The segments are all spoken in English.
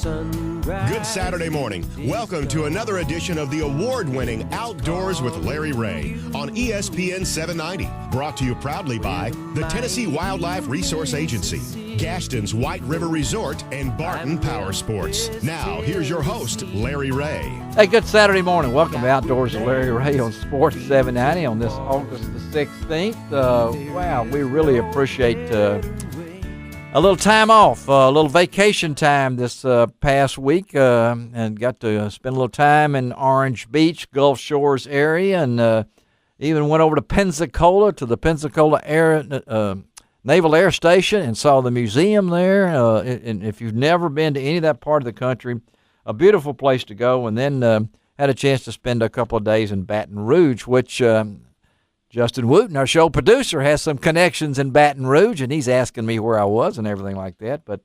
Good Saturday morning. Welcome to another edition of the award-winning Outdoors with Larry Ray on ESPN 790. Brought to you proudly by the Tennessee Wildlife Resource Agency, Gaston's White River Resort, and Barton Powersports. Now, here's your host, Larry Ray. Hey, good Saturday morning. Welcome to Outdoors with Larry Ray on Sports 790 on this August the 16th. Wow, we really appreciate a little time off, a little vacation time this past week, and got to spend a little time in Orange Beach, Gulf Shores area, and even went over to Pensacola, to the Pensacola Naval Air Station, and saw the museum there. And if you've never been to any of that part of the country, a beautiful place to go. And then had a chance to spend a couple of days in Baton Rouge, which Justin Wooten, our show producer, has some connections in Baton Rouge, and he's asking me where I was and everything like that. But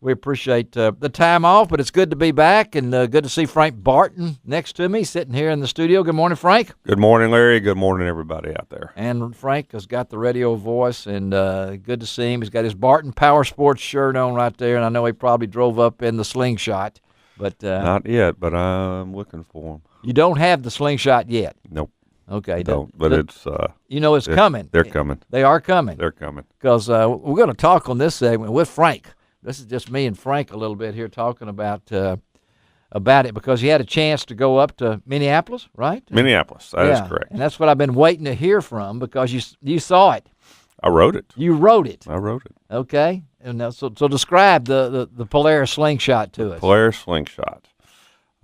we appreciate the time off, but it's good to be back, and good to see Frank Barton next to me, sitting here in the studio. Good morning, Frank. Good morning, Larry. Good morning, everybody out there. And Frank has got the radio voice, and good to see him. He's got his Barton Powersports shirt on right there, and I know he probably drove up in the slingshot. But not yet, but I'm looking for him. You don't have the slingshot yet? Nope. Okay. Don't, but it's it's coming. They're coming. They are coming. They're coming. Because we're going to talk on this segment with Frank. This is just me and Frank a little bit here talking about it, because you had a chance to go up to Minneapolis, right? Minneapolis, that is correct. And that's what I've been waiting to hear from, because you saw it. I wrote it. You wrote it. I wrote it. Okay. And now, so describe the Polaris slingshot to us. Polaris slingshot.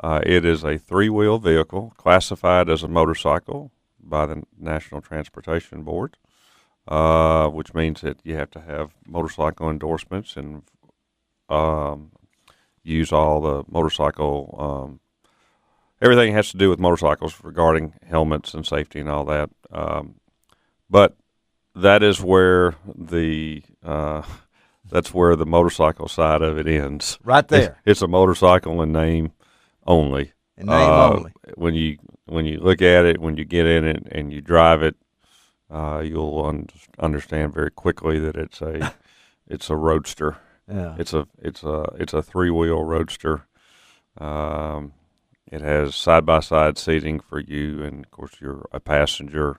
It is a three-wheel vehicle classified as a motorcycle by the National Transportation Board, which means that you have to have motorcycle endorsements and use all the motorcycle, everything has to do with motorcycles regarding helmets and safety and all that. But that is where that's where the motorcycle side of it ends. Right there. It's a motorcycle in name only. In name only. When you look at it, when you get in it and you drive it, you'll understand very quickly that it's a roadster. Yeah. It's a three-wheel roadster. It has side-by-side seating for you, and of course you're a passenger,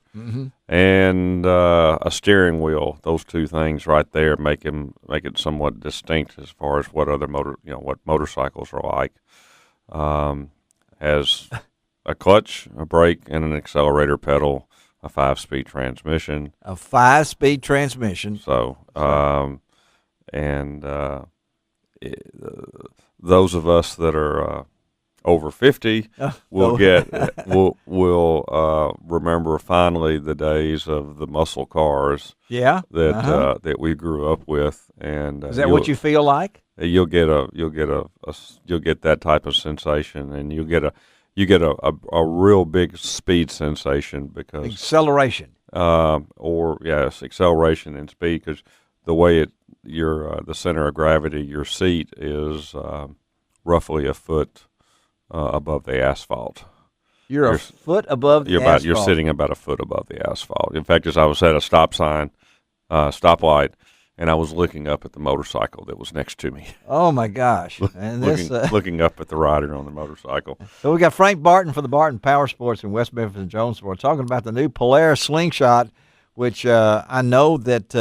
and a steering wheel. Those two things right there make it somewhat distinct as far as what other what motorcycles are like. Has a clutch, a brake, and an accelerator pedal, a 5-speed transmission. A 5-speed transmission. So, those of us that are over 50 will remember fondly the days of the muscle cars. Yeah. That we grew up with, and is that what you feel like? You'll get that type of sensation, and you get a real big speed sensation because acceleration. Acceleration and speed, because the way the center of gravity, your seat is roughly a foot above the asphalt. You're a foot above the asphalt. You're sitting about a foot above the asphalt. In fact, as I was at a stoplight, and I was looking up at the motorcycle that was next to me. Oh my gosh! And looking up at the rider on the motorcycle. So we got Frank Barton for the Barton Powersports in West Memphis and Jonesboro talking about the new Polaris slingshot, which I know that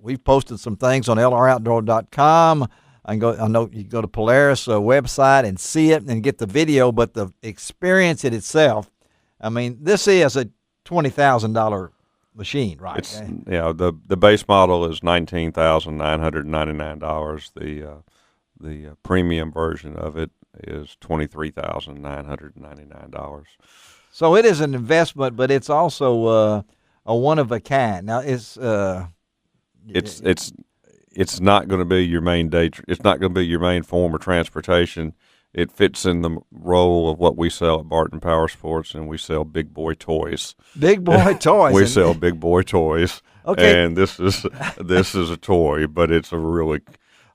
we've posted some things on OLR-Outdoor.com. I know you can go to Polaris website and see it and get the video, but the experience in itself, I mean, this is a $20,000 machine, right? It's, the base model is $19,999. The premium version of it is $23,999. So it is an investment, but it's also a one of a kind. Now it's not going to be your main it's not going to be your main form of transportation. It fits in the role of what we sell at Barton Powersports, and we sell big boy toys. Big boy toys. We sell big boy toys. Okay. And this is a toy, but it's a really,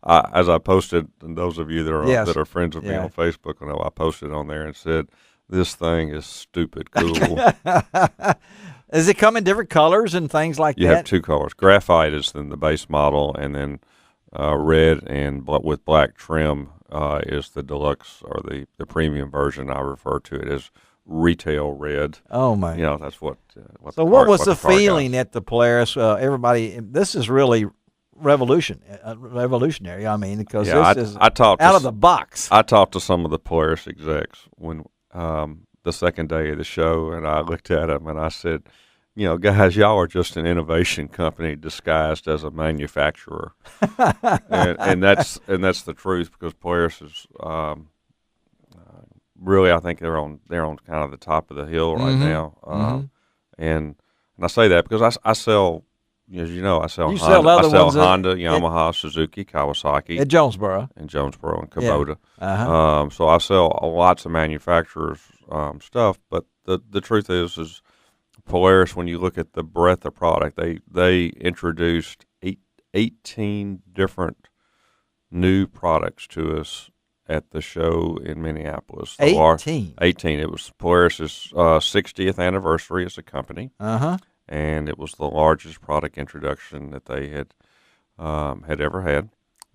as I posted, and those of you that are friends of me on Facebook, I posted on there and said, this thing is stupid cool. Does it come in different colors and things like that? You have two colors. Graphite is in the base model, and then red and with black trim is the deluxe or the premium version. I refer to it as retail red. Oh my! That's what. So what was the feeling at the Polaris? Everybody, this is really revolutionary. I mean, because this is out of the box. I talked to some of the Polaris execs when the second day of the show, and I looked at them and I said, guys, y'all are just an innovation company disguised as a manufacturer, and that's the truth, because Polaris is really, I think they're on kind of the top of the hill right now, and I say that because I sell. As you know, I sell Honda, Yamaha, Suzuki, Kawasaki at Jonesboro, and Kubota. Yeah. So I sell lots of manufacturers stuff, but the truth is Polaris, when you look at the breadth of product, they introduced 18 different new products to us at the show in Minneapolis. 18? 18. It was Polaris's 60th anniversary as a company. And it was the largest product introduction that they had ever had.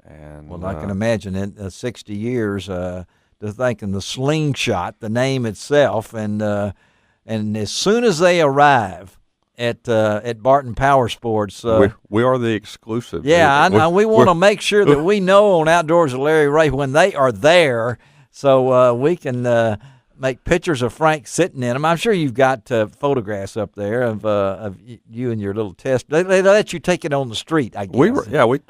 And well, I can imagine in 60 years, to think in the slingshot, the name itself, and as soon as they arrive at Barton Powersports, we are the exclusive. Yeah, I know. We want to make sure that we know on Outdoors with Larry Ray when they are there, so we can make pictures of Frank sitting in them. I'm sure you've got photographs up there of you and your little test. They let you take it on the street, I guess.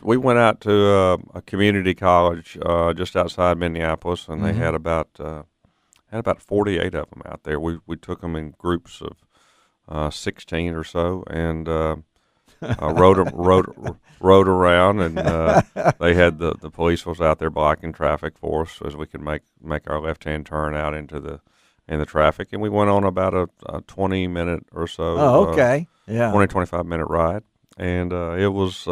We went out to a community college just outside Minneapolis, and they had about 48 of them out there. We took them in groups of 16 or so, and rode around, and they had the police was out there blocking traffic for us as we could make our left-hand turn out into the traffic, and we went on about a 20-minute or so. Oh, okay, yeah, 25-minute ride, and it was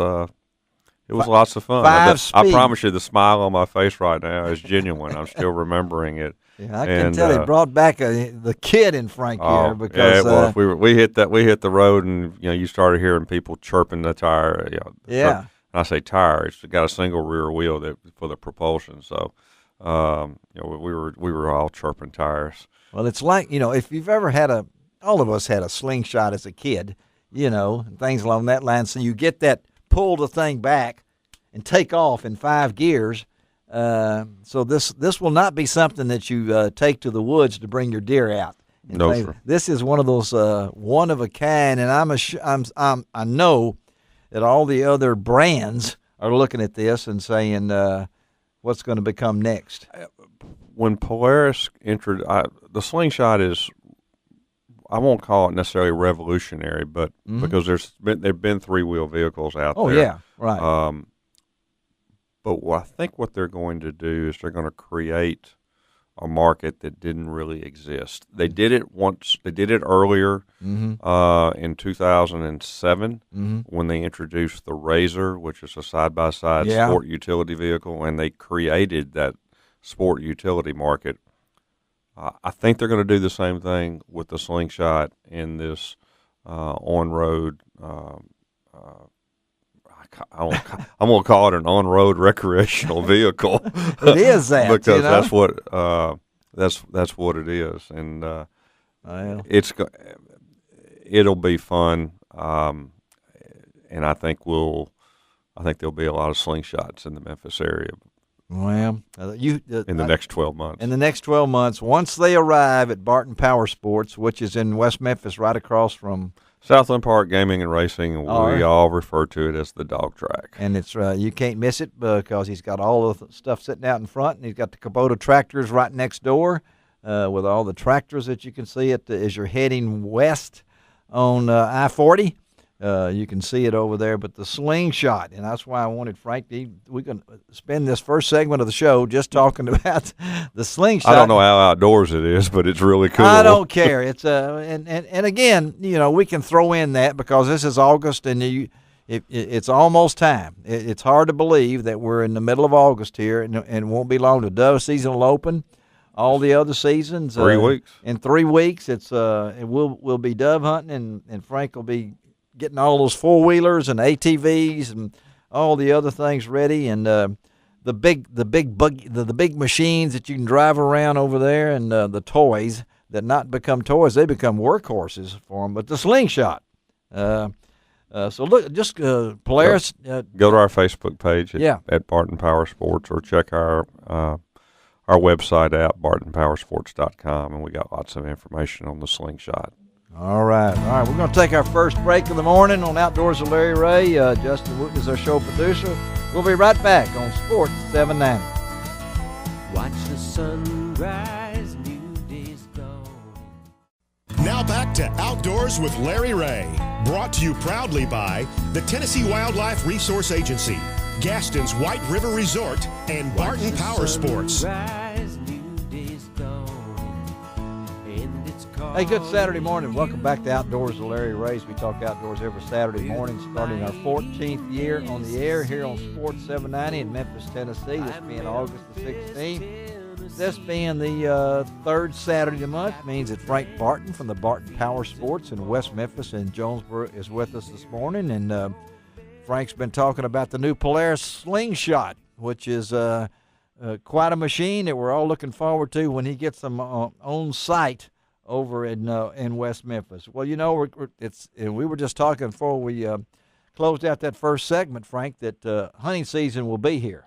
lots of fun. I promise you, the smile on my face right now is genuine. I'm still remembering it. Yeah, I can tell it brought back the kid in Frank here, because we hit the road, and you started hearing people chirping the tire. Yeah. I say tire. It's got a single rear wheel for the propulsion. So, we were all chirping tires. Well, it's like, if you've ever all of us had a slingshot as a kid, things along that line. So you get that, pull the thing back and take off in 5 gears. So this will not be something that you take to the woods to bring your deer out. No, sir. This is one of those one of a kind, and I know that all the other brands are looking at this and saying, what's going to become next? When Polaris entered, the slingshot is, I won't call it necessarily revolutionary, but because there've been 3-wheel vehicles out there. Oh yeah, right. But I think what they're going to do is they're going to create a market that didn't really exist. They did it once. They did it earlier in 2007 when they introduced the RZR, which is a side-by-side sport utility vehicle, and they created that sport utility market. I think they're going to do the same thing with the slingshot in this on-road. I'm going to call it an on-road recreational vehicle. It is that, because that's what it is, and it'll be fun. And I think there'll be a lot of slingshots in the Memphis area. Well, in the next 12 months. In the next 12 months, once they arrive at Barton Powersports, which is in West Memphis, right across from Southland Park Gaming and Racing, and we all refer to it as the dog track. And it's you can't miss it because he's got all the stuff sitting out in front, and he's got the Kubota tractors right next door with all the tractors that you can see as you're heading west on I-40. You can see it over there, but the slingshot, and that's why I wanted Frank we're going to spend this first segment of the show just talking about the slingshot. I don't know how outdoors it is, but it's really cool. I don't care. It's and again, we can throw in that because this is August, and it's almost time. It's hard to believe that we're in the middle of August here, and it won't be long. The dove season will open. All the other seasons, 3 weeks. In 3 weeks, we'll be dove hunting, and Frank will be getting all those 4-wheelers and ATVs and all the other things ready, and the big machines that you can drive around over there, and the toys that not become toys, they become workhorses for them. But the slingshot. So look, just Polaris. Go to our Facebook page at Barton Powersports, or check our website out, bartonpowersports.com, and we got lots of information on the slingshot. All right. We're going to take our first break of the morning on Outdoors with Larry Ray. Justin Wooten is our show producer. We'll be right back on Sports 790. Watch the sunrise, new day's gone. Now back to Outdoors with Larry Ray. Brought to you proudly by the Tennessee Wildlife Resource Agency, Gaston's White River Resort, and Barton Powersports. Hey, good Saturday morning. Welcome back to Outdoors with Larry Ray. We talk outdoors every Saturday morning, starting our 14th year on the air here on Sports 790 in Memphis, Tennessee. This being August the 16th. This being the third Saturday of the month means that Frank Barton from the Barton Powersports in West Memphis and Jonesboro is with us this morning. And Frank's been talking about the new Polaris slingshot, which is quite a machine that we're all looking forward to when he gets them on site over in West Memphis. Well, you know, we were just talking before we closed out that first segment, Frank, that hunting season will be here.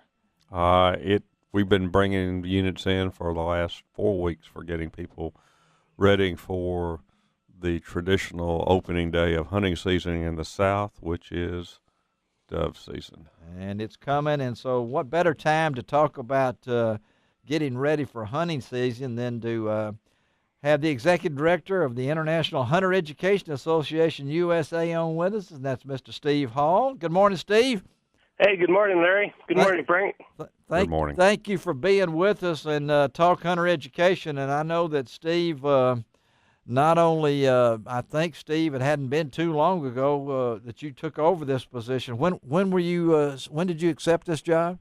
We've been bringing units in for the last 4 weeks for getting people ready for the traditional opening day of hunting season in the South, which is dove season. And it's coming, and so what better time to talk about getting ready for hunting season than to have the executive director of the International Hunter Education Association USA on with us, and that's Mr. Steve Hall. Good morning, Steve. Hey, good morning, Larry. Good morning, Frank. Good morning. Thank you for being with us and talk hunter education. And I know that Steve, not only I think, Steve, it hadn't been too long ago that you took over this position. When were you? When did you accept this job?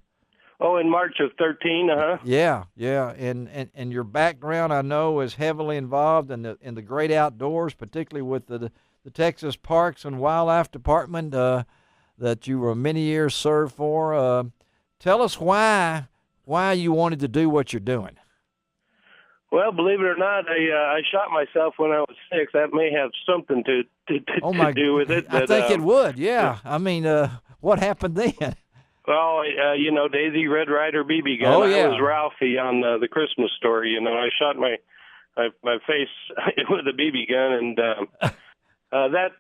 Oh, in March of 13, Yeah. And your background, I know, is heavily involved in the great outdoors, particularly with the Texas Parks and Wildlife Department that you were many years served for. Tell us why you wanted to do what you're doing. Well, believe it or not, I shot myself when I was 6. That may have something to do with it. I think it would, yeah. I mean, what happened then? Well, Daisy Red Ryder BB gun. Oh, yeah. I was Ralphie on the Christmas Story. I shot my face with a BB gun, and that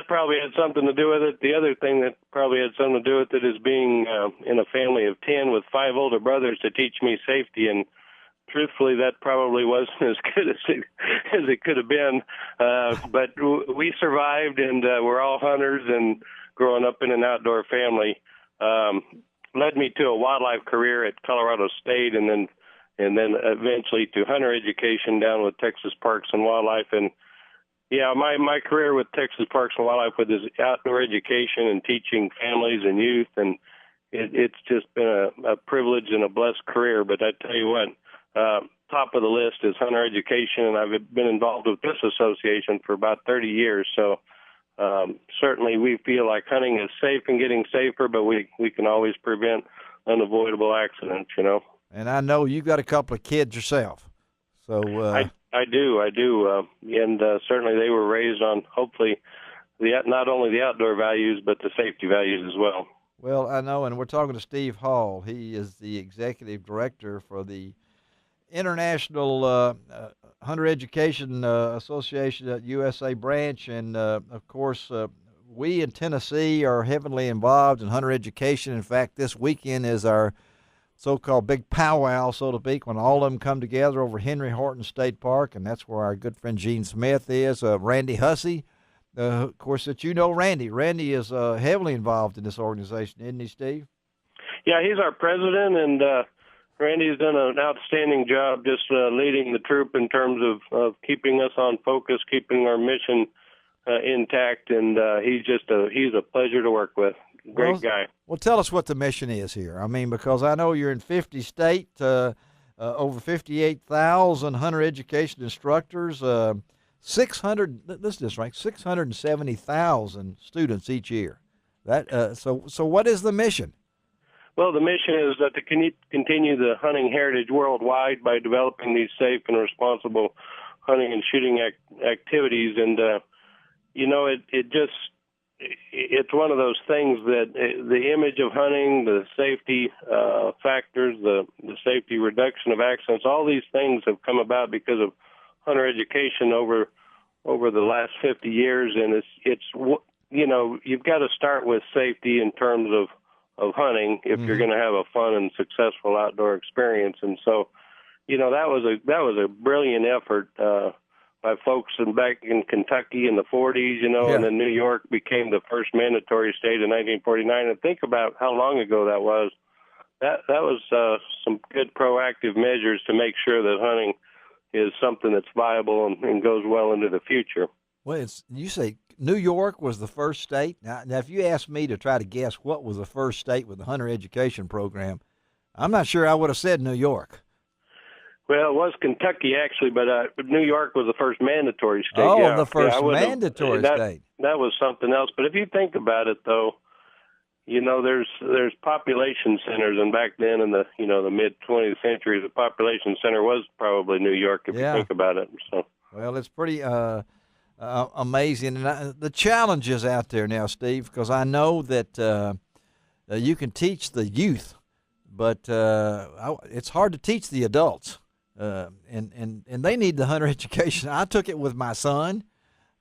probably had something to do with it. The other thing that probably had something to do with it is being in a family of 10 with 5 older brothers to teach me safety, and truthfully, that probably wasn't as good as it could have been. But we survived, and we're all hunters, and growing up in an outdoor family led me to a wildlife career at Colorado State, and then eventually to hunter education down with Texas Parks and Wildlife. And yeah, my career with Texas Parks and Wildlife with is outdoor education and teaching families and youth, and it's just been a privilege and a blessed career. But I tell you what, top of the list is hunter education, and I've been involved with this association for about 30 years. So certainly we feel like hunting is safe and getting safer, but we can always prevent unavoidable accidents, And I know you've got a couple of kids yourself. So I do, and certainly they were raised on, hopefully, not only the outdoor values, but the safety values as well. Well, I know, and we're talking to Steve Hall. He is the executive director for the International Hunter Education Association USA branch, and of course, we in Tennessee are heavily involved in hunter education. In fact, this weekend is our so-called big powwow, so to speak, when all of them come together over Henry Horton State Park, and that's where our good friend Gene Smith is. Randy Hussey, of course, that you know Randy. Randy is heavily involved in this organization, isn't he, Steve? Yeah, he's our president, and Randy's done an outstanding job just leading the troop in terms of keeping us on focus, keeping our mission intact, and he's a pleasure to work with. Great guy. Well, tell us what the mission is here. I mean, because I know you're in 50 states, over 58,000 hunter education instructors, 670,000 students each year. So what is the mission? Well, the mission is to continue the hunting heritage worldwide by developing these safe and responsible hunting and shooting activities. And, it's one of those things that the image of hunting, the safety factors, the safety reduction of accidents, all these things have come about because of hunter education over the last 50 years. And you've got to start with safety in terms of hunting if you're going to have a fun and successful outdoor experience. And so, that was a brilliant effort by folks back in Kentucky in the 40s, and then New York became the first mandatory state in 1949. And think about how long ago that was. That was some good proactive measures to make sure that hunting is something that's viable and goes well into the future. Well, you say New York was the first state. Now, if you asked me to try to guess what was the first state with the hunter education program, I'm not sure I would have said New York. Well, it was Kentucky, actually, but New York was the first mandatory state. Oh, the first mandatory state. That was something else. But if you think about it, though, there's population centers, and back then in the mid 20th century, the population center was probably New York. If you think about it. So. Well, it's pretty amazing, and the challenges out there now, Steve, because I know that you can teach the youth, but it's hard to teach the adults. And they need the hunter education. I took it with my son,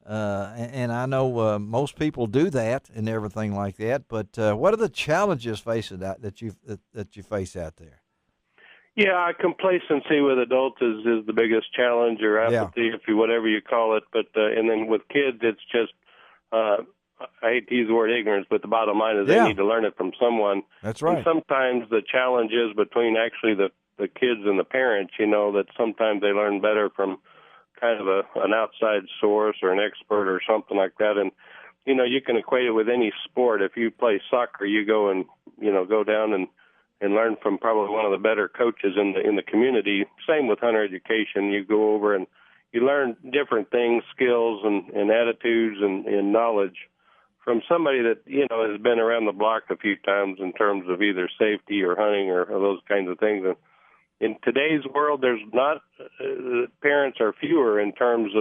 and I know most people do that and everything like that. But what are the challenges that you face out there? Yeah, complacency with adults is the biggest challenge, or apathy, whatever you call it. But and then with kids, it's just I hate to use the word ignorance, but the bottom line is they need to learn it from someone. That's right. And sometimes the challenge is between actually the kids and the parents, that sometimes they learn better from kind of an outside source or an expert or something like that. And, you can equate it with any sport. If you play soccer, you go and, go down and learn from probably one of the better coaches in the community. Same with hunter education. You go over and you learn different things, skills and attitudes and knowledge from somebody that, has been around the block a few times in terms of either safety or hunting or those kinds of things. And in today's world, there's not parents are fewer in terms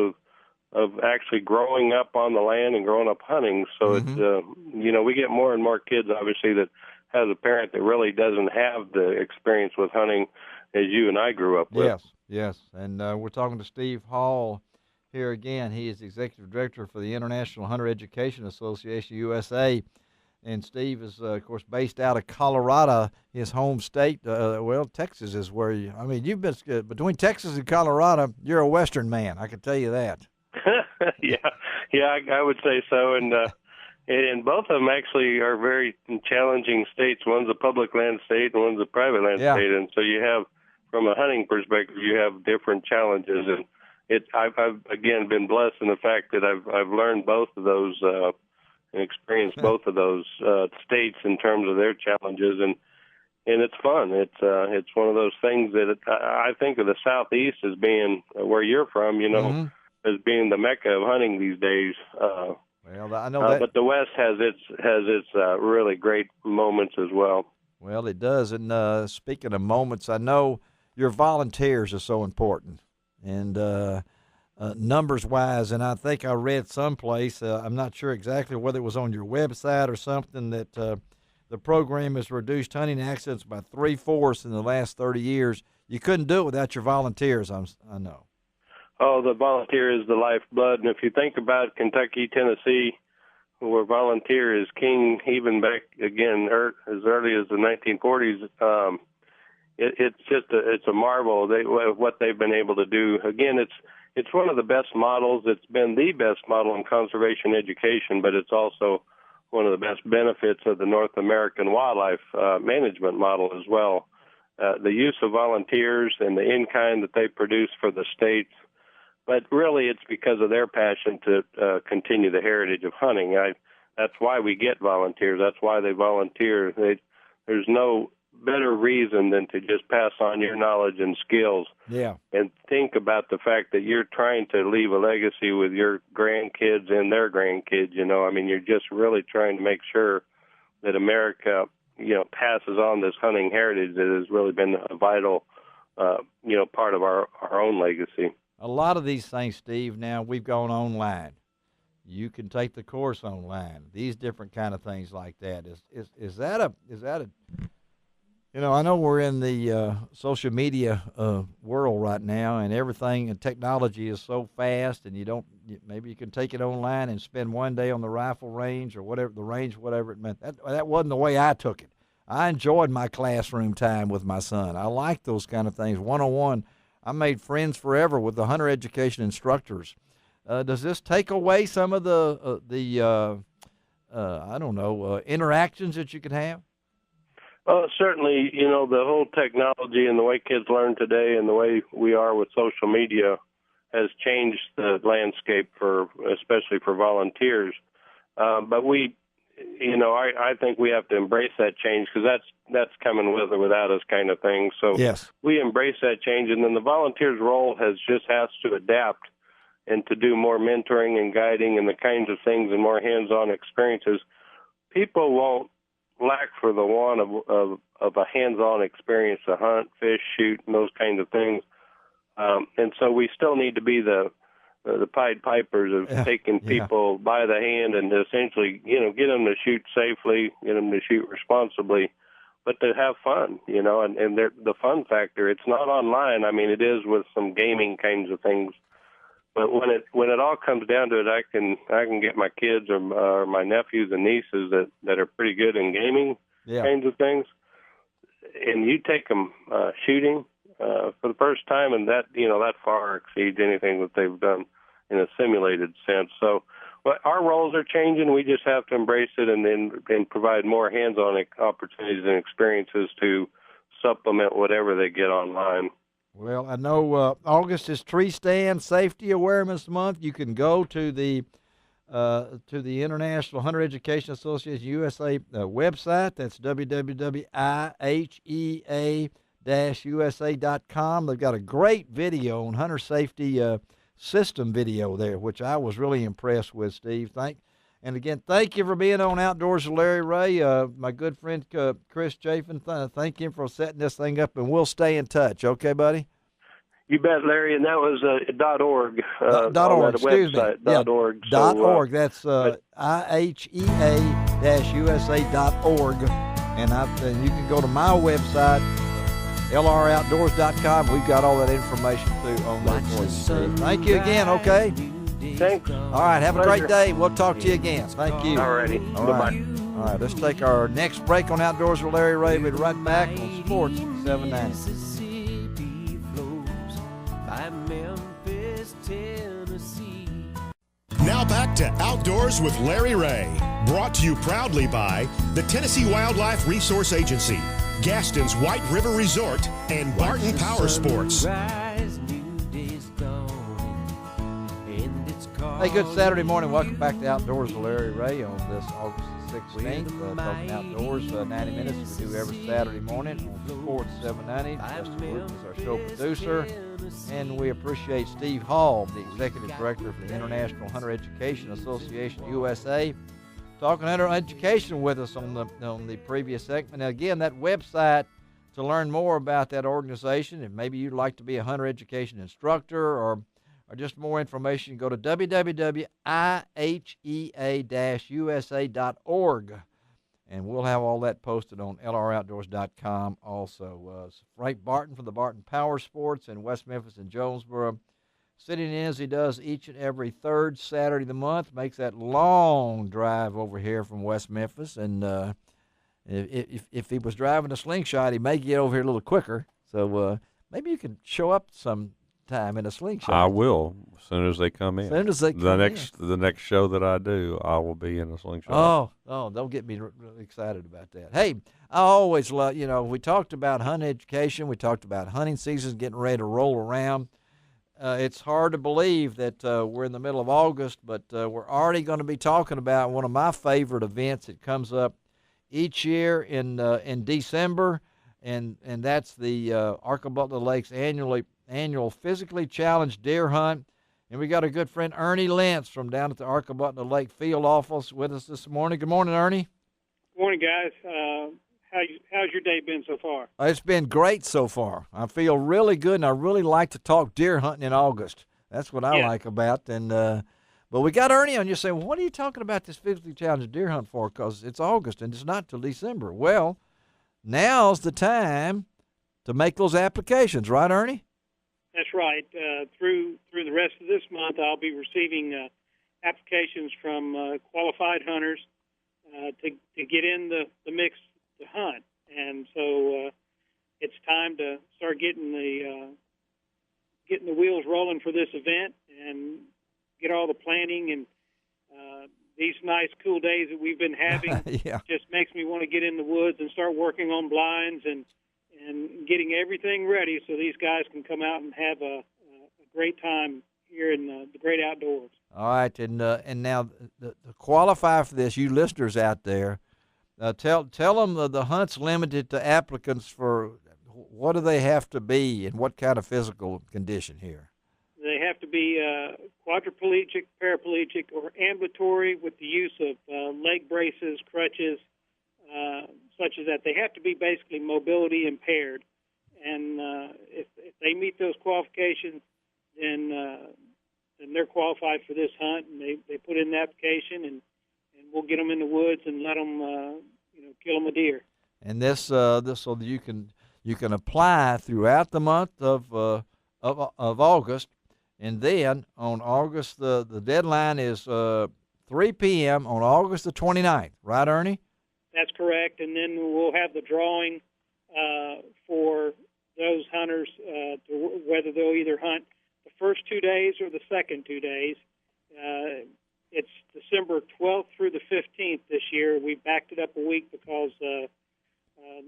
of actually growing up on the land and growing up hunting. So it's we get more and more kids obviously that has a parent that really doesn't have the experience with hunting as you and I grew up with. Yes. And we're talking to Steve Hall here again. He is Executive Director for the International Hunter Education Association, USA. And Steve is, of course, based out of Colorado, his home state. Texas is where you've been between Texas and Colorado. You're a Western man, I can tell you that. I would say so. And both of them actually are very challenging states. One's a public land state and one's a private land state. And so you have, from a hunting perspective, you have different challenges. And I've again been blessed in the fact that I've learned both of those and experienced both of those states in terms of their challenges, and it's fun. It's one of those things that I think of the Southeast as being where you're from, as being the mecca of hunting these days. Well, I know that, but the West has its really great moments as well. Well, it does. And speaking of moments, I know your volunteers are so important, and numbers-wise, and I think I read someplace, I'm not sure exactly whether it was on your website or something, that the program has reduced hunting accidents by 3/4 in the last 30 years. You couldn't do it without your volunteers, I know. Oh, the volunteer is the lifeblood. And if you think about Kentucky, Tennessee, where volunteer is king, even back, again, as early as the 1940s, it's a marvel what they've been able to do. Again, it's one of the best models. It's been the best model in conservation education, but it's also one of the best benefits of the North American wildlife management model as well. The use of volunteers and the in-kind that they produce for the states, but really it's because of their passion to continue the heritage of hunting. That's why we get volunteers. That's why they volunteer. There's no better reason than to just pass on your knowledge and skills. Yeah. And think about the fact that you're trying to leave a legacy with your grandkids and their grandkids. I mean, you're just really trying to make sure that America, passes on this hunting heritage that has really been a vital, part of our own legacy. A lot of these things, Steve, now we've gone online. You can take the course online. These different kind of things like that. Is that a I know we're in the social media world right now, and everything and technology is so fast, and maybe you can take it online and spend one day on the rifle range or whatever it meant. That wasn't the way I took it. I enjoyed my classroom time with my son. I like those kind of things. One-on-one, I made friends forever with the hunter education instructors. Does this take away some of the interactions that you could have? Certainly, the whole technology and the way kids learn today and the way we are with social media has changed the landscape especially for volunteers. But I think we have to embrace that change because that's coming with or without us kind of thing. So yes, we embrace that change, and then the volunteer's role has to adapt and to do more mentoring and guiding and the kinds of things and more hands-on experiences. People won't lack for the want of a hands-on experience to hunt, fish, shoot, and those kinds of things. And so we still need to be the Pied Pipers of taking people by the hand and essentially, get them to shoot safely, get them to shoot responsibly, but to have fun, and the fun factor. It's not online. I mean, it is with some gaming kinds of things. But when it all comes down to it, I can get my kids or my nephews and nieces that are pretty good in gaming kinds of things, and you take them shooting for the first time, and that far exceeds anything that they've done in a simulated sense. So, our roles are changing. We just have to embrace it and provide more hands-on opportunities and experiences to supplement whatever they get online. Well, I know August is Tree Stand Safety Awareness Month. You can go to the International Hunter Education Association USA website. That's www.ihea-usa.com. They've got a great video on hunter safety system video there, which I was really impressed with, Steve. And again, thank you for being on Outdoors with Larry Ray. My good friend Chris Chafin, thank him for setting this thing up, and we'll stay in touch. Okay, buddy? You bet, Larry. And that was .org. .org, excuse me. .org. .org. That's ihea-usa.org. And you can go to my website, LR-Outdoors.com. We've got all that information, too, on that for you, Steve. Thank you again, okay? Thanks. All right, have a great day. We'll talk to you again. Thank you. All righty. Bye-bye. All right, let's take our next break on Outdoors with Larry Ray. We'll be right back on Sports 790. Mississippi flows by Memphis, Tennessee. Now back to Outdoors with Larry Ray. Brought to you proudly by the Tennessee Wildlife Resource Agency, Gaston's White River Resort, and Barton Powersports. Hey, good Saturday morning. Welcome back to Outdoors with Larry Ray on this August 16th. Talking outdoors 90 minutes. We do every Saturday morning on Sports 790. Justin Luke is our show producer. And we appreciate Steve Hall, the Executive Director for the International Hunter Education Association USA, talking hunter education with us on the previous segment. Now, again, that website to learn more about that organization, and maybe you'd like to be a hunter education instructor or just more information, go to www.ihea-usa.org, and we'll have all that posted on LR-Outdoors.com also. Frank Barton from the Barton Powersports in West Memphis and Jonesboro, sitting in as he does each and every third Saturday of the month, makes that long drive over here from West Memphis, and if he was driving a slingshot, he may get over here a little quicker, so maybe you can show up some time in a slingshot. I will as soon as they come in. As soon as they come in. The next show that I do, I will be in a slingshot. Oh, don't get me really excited about that. Hey, I always love, we talked about hunting education. We talked about hunting seasons getting ready to roll around. It's hard to believe that we're in the middle of August, but we're already going to be talking about one of my favorite events that comes up each year in December. and that's the Arcabutler Lakes annual physically challenged deer hunt. And we got a good friend, Ernie Lentz, from down at the Arcabutler Lake field office with us this morning. Good morning, Ernie. Good morning, guys. How's your day been so far? It's been great so far. I feel really good, and I really like to talk deer hunting in August. That's what I like about. And but we got Ernie on. You say, well, what are you talking about this physically challenged deer hunt for? Because it's August, and it's not till December. Well, now's the time to make those applications, right, Ernie? That's right. Through the rest of this month, I'll be receiving applications from qualified hunters to get in the mix to hunt, and so it's time to start getting the wheels rolling for this event and get all the planning. And these nice cool days that we've been having just makes me want to get in the woods and start working on blinds and getting everything ready so these guys can come out and have a great time here in the great outdoors. All right, and now to qualify for this, you listeners out there, tell them the hunt's limited to applicants for what do they have to be and what kind of physical condition here? They have to be quadriplegic, paraplegic, or ambulatory with the use of leg braces, crutches, such as that. They have to be basically mobility impaired. And if they meet those qualifications, then they're qualified for this hunt, and they put in an application, and we'll get them in the woods and let them, kill them a deer. And this so you can apply throughout the month of August, and then on August the deadline is 3 p.m. on August the 29th, right, Ernie? That's correct, and then we'll have the drawing for those hunters to whether they'll either hunt the first 2 days or the second 2 days. It's December 12th through the 15th this year. We backed it up a week because the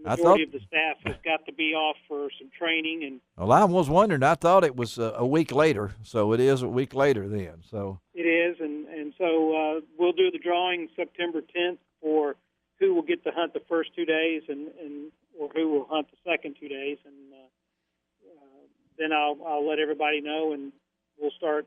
majority of the staff has got to be off for some training. And well, I was wondering. I thought it was a week later, so it is a week later then. So it is, and so we'll do the drawing September 10th for who will get to hunt the first 2 days or who will hunt the second 2 days, and then I'll let everybody know, and we'll start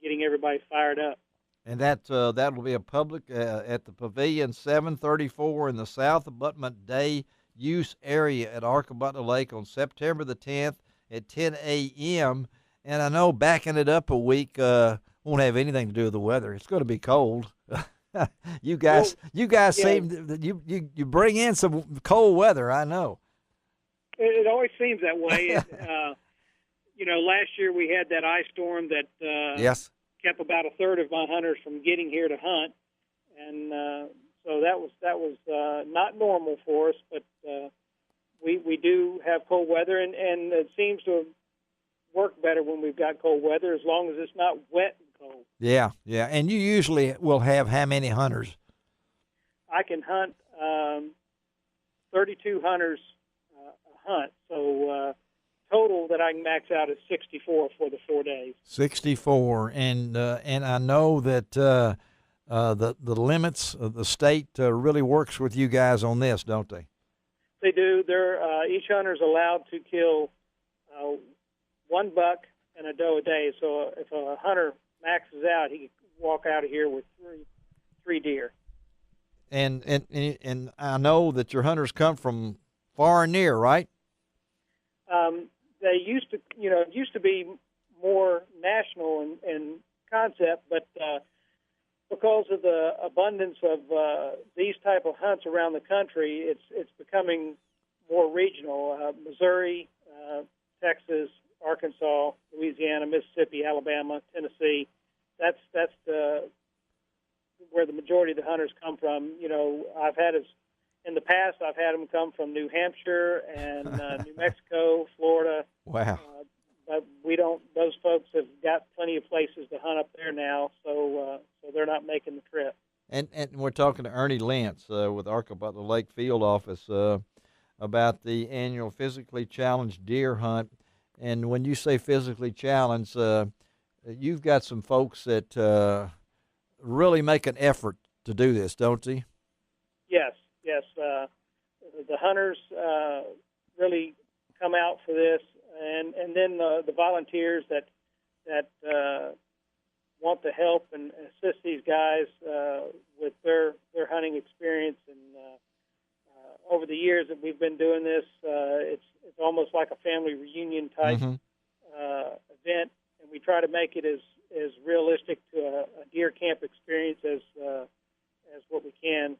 getting everybody fired up. And that will be a public at the Pavilion 734 in the South Abutment Day Use Area at Arcabutler Lake on September the 10th at 10 a.m. And I know backing it up a week won't have anything to do with the weather. It's going to be cold. You guys seem that you bring in some cold weather. I know. It always seems that way. Last year we had that ice storm that kept about a third of my hunters from getting here to hunt, and so that was not normal for us. But we do have cold weather, and it seems to work better when we've got cold weather, as long as it's not wet and cold. Yeah. And you usually will have how many hunters? I can hunt 32 hunters a hunt, so total that I can max out is 64 for the 4 days. 64, and I know that the limits of the state really works with you guys on this, don't they? They do. Each hunter is allowed to kill one buck and a doe a day. So if a hunter maxes out, he can walk out of here with three deer. And I know that your hunters come from far and near, right? They used to, it used to be more national in concept, but because of the abundance of these type of hunts around the country, it's becoming more regional. Missouri, Texas, Arkansas, Louisiana, Mississippi, Alabama, Tennessee. That's where the majority of the hunters come from. In the past, I've had them come from New Hampshire and New Mexico, Florida. Wow. But we don't. Those folks have got plenty of places to hunt up there now, so they're not making the trip. And we're talking to Ernie Lentz with Arcabutler Lake Field Office about the annual physically challenged deer hunt. And when you say physically challenged, you've got some folks that really make an effort to do this, don't you? Yes. The hunters really come out for this, and then the volunteers that want to help and assist these guys with their hunting experience. And over the years that we've been doing this, it's almost like a family reunion type event, and we try to make it as realistic to a deer camp experience as what we can.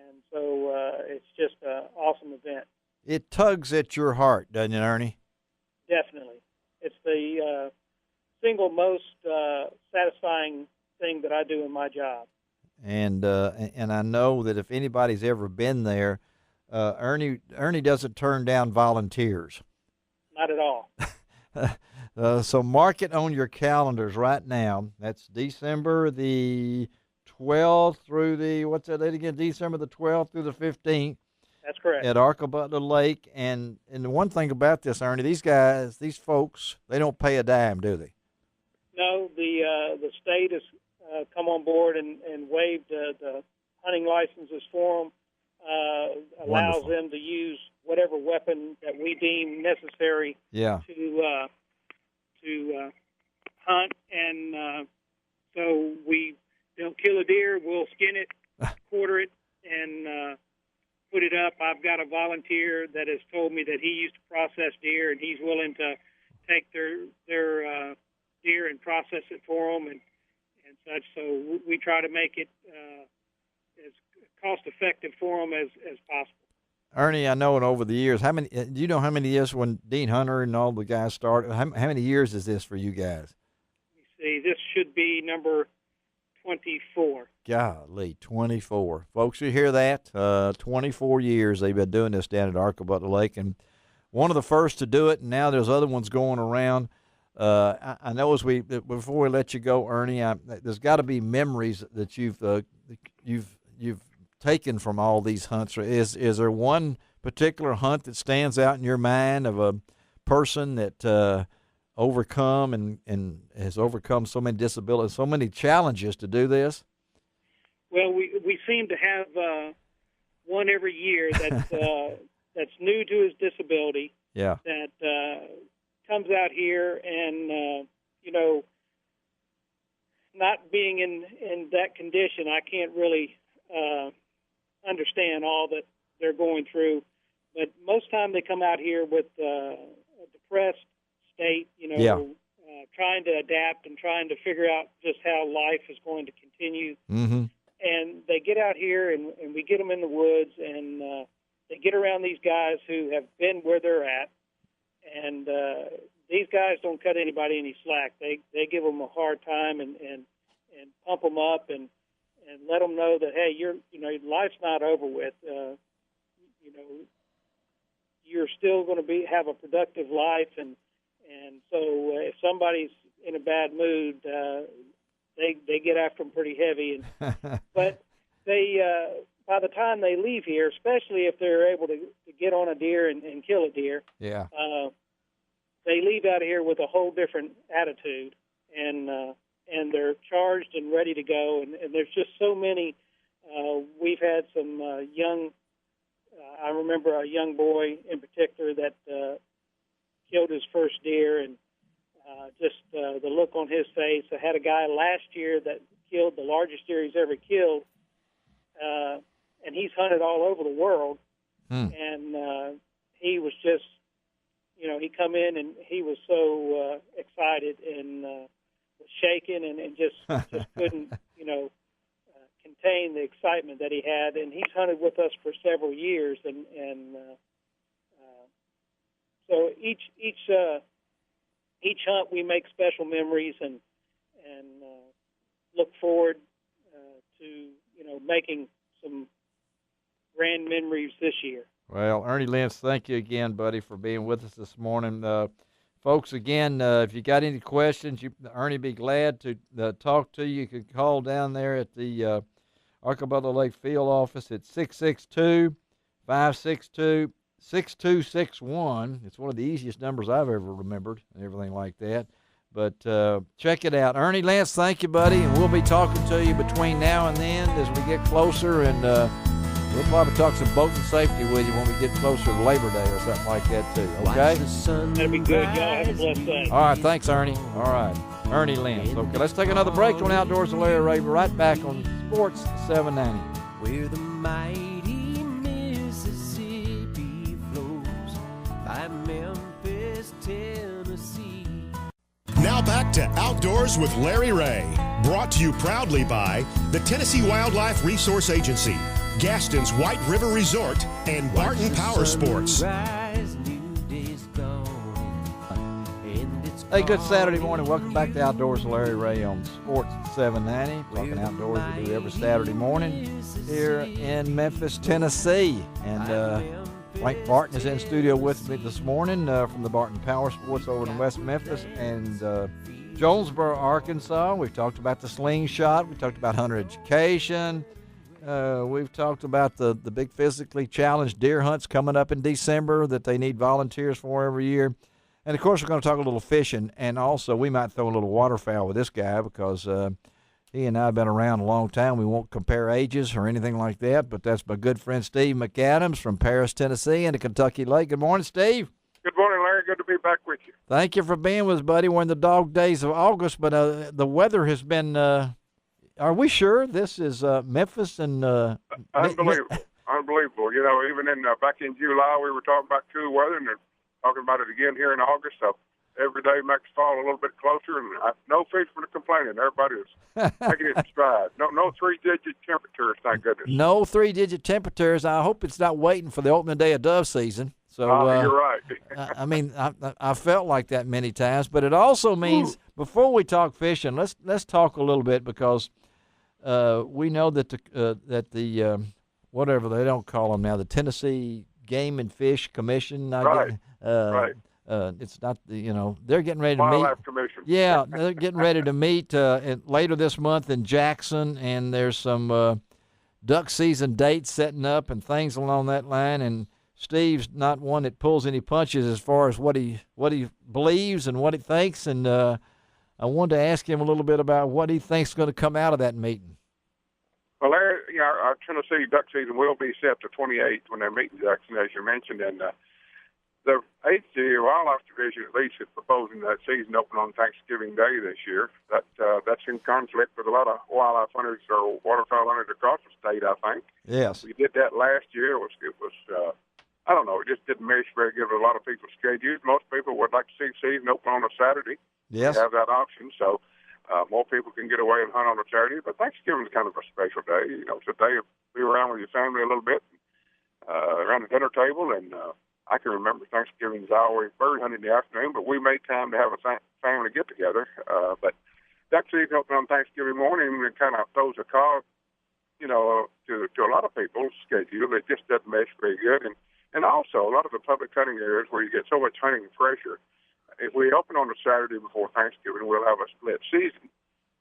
And so it's just an awesome event. It tugs at your heart, doesn't it, Ernie? Definitely. It's the single most satisfying thing that I do in my job. And I know that if anybody's ever been there, Ernie doesn't turn down volunteers. Not at all. So mark it on your calendars right now. That's December the 12th through the, what's that date again? December the 12th through the 15th. That's correct. At Arcabutler Lake. And the one thing about this, Ernie, these guys, these folks, they don't pay a dime, do they? No, the state has come on board and waived the hunting licenses for them, allows Wonderful. them to use whatever weapon that we deem necessary Yeah. to hunt. And so they'll kill a deer, we'll skin it, quarter it, and put it up. I've got a volunteer that has told me that he used to process deer, and he's willing to take their deer and process it for them and such. So we try to make it as cost-effective for them as possible. Ernie, I know it over the years. Do you know how many years when Dean Hunter and all the guys started? How many years is this for you guys? Let me see. This should be number 24. Golly, 24. Folks, you hear that? 24 years they've been doing this down at Arcabutler Lake, and one of the first to do it, and now there's other ones going around. I know before we let you go, Ernie, there's got to be memories that you've taken from all these hunts. Is there one particular hunt that stands out in your mind of a person that overcome and has overcome so many disabilities, so many challenges to do this? Well, we seem to have one every year that's that's new to his disability. Yeah. That comes out here and not being in that condition, I can't really understand all that they're going through. But most time they come out here with a depressed state, trying to adapt and trying to figure out just how life is going to continue. Mm-hmm. And they get out here, and we get them in the woods, and they get around these guys who have been where they're at. And these guys don't cut anybody any slack. They give them a hard time and pump them up and let them know that, hey, life's not over with. You're still going to have a productive life, and so if somebody's in a bad mood, they get after them pretty heavy. But they by the time they leave here, especially if they're able to get on a deer and kill a deer, yeah, they leave out of here with a whole different attitude, and they're charged and ready to go. And there's just so many. We've had some young. I remember a young boy in particular that killed his first deer, and just the look on his face. I had a guy last year that killed the largest deer he's ever killed, and he's hunted all over the world. And he was just, he come in and he was so excited and was shaking and just couldn't, contain the excitement that he had. And he's hunted with us for several years, and so each hunt we make special memories and look forward to making some grand memories this year. Well, Ernie Lentz, thank you again, buddy, for being with us this morning. Folks, again, if you got any questions, Ernie be glad to talk to you. You can call down there at the Arcabutler Lake Field Office at 662-562-6261. It's one of the easiest numbers I've ever remembered and everything like that. But check it out. Ernie Lentz, thank you, buddy, and we'll be talking to you between now and then as we get closer and We'll probably talk some boating safety with you when we get closer to Labor Day or something like that, too. Okay? That'd be good. Y'all have a blessed day. All right. Thanks, Ernie. All right. Ernie Lentz. Okay, let's take another break on Outdoors with Larry Ray. We're right back on Sports 790. Where the mighty Mississippi flows by Memphis, Tennessee. Now back to Outdoors with Larry Ray. Brought to you proudly by the Tennessee Wildlife Resource Agency, Gaston's White River Resort, and Barton Powersports. Hey, good Saturday morning. Welcome back to Outdoors with Larry Ray on Sports 790. Talking outdoors we do every Saturday morning here in Memphis, Tennessee. And Frank Barton is in studio with me this morning from the Barton Powersports over in West Memphis and Jonesboro, Arkansas. We've talked about the slingshot. We talked about hunter education. We've talked about the big physically challenged deer hunts coming up in December that they need volunteers for every year. And, of course, we're going to talk a little fishing, and also we might throw a little waterfowl with this guy because he and I have been around a long time. We won't compare ages or anything like that, but that's my good friend Steve McAdams from Paris, Tennessee, and the Kentucky Lake. Good morning, Steve. Good morning, Larry. Good to be back with you. Thank you for being with us, buddy. We're in the dog days of August, but the weather has been are we sure this is Memphis and Unbelievable. Unbelievable. You know, even back in July, we were talking about cool weather, and they're talking about it again here in August. So every day makes fall a little bit closer, and no fishermen are complaining. Everybody is taking it in stride. No three-digit temperatures, thank goodness. No three-digit temperatures. I hope it's not waiting for the opening day of dove season. So you're right. I mean, I felt like that many times, but it also means before we talk fishing, let's talk a little bit because we know that the whatever they don't call them now, the Tennessee Game and Fish Commission. Right. It's not they're getting ready to Wildlife meet. Commission. Yeah, they're getting ready to meet later this month in Jackson, and there's some duck season dates setting up and things along that line. And Steve's not one that pulls any punches as far as what he believes and what he thinks. And I wanted to ask him a little bit about what he thinks is going to come out of that meeting. Well, Larry, our Tennessee duck season will be set to 28 when they meet in Jackson, as you mentioned, and the AHG Wildlife Division at least is proposing that season open on Thanksgiving Day this year. That's in conflict with a lot of wildlife hunters or waterfowl hunters across the state, I think. Yes. We did that last year. It was I don't know, it just didn't mesh very good with a lot of people's schedules. Most people would like to see the season open on a Saturday. Yes. We have that option, so more people can get away and hunt on a Saturday. But Thanksgiving is kind of a special day. You know, it's a day to be around with your family a little bit, around the dinner table, and I can remember Thanksgiving is always bird hunting in the afternoon, but we made time to have a family get-together. But duck season open on Thanksgiving morning, and it kind of throws a call, to a lot of people's schedule. It just doesn't mesh very good. And also, a lot of the public hunting areas where you get so much hunting pressure, if we open on a Saturday before Thanksgiving, we'll have a split season,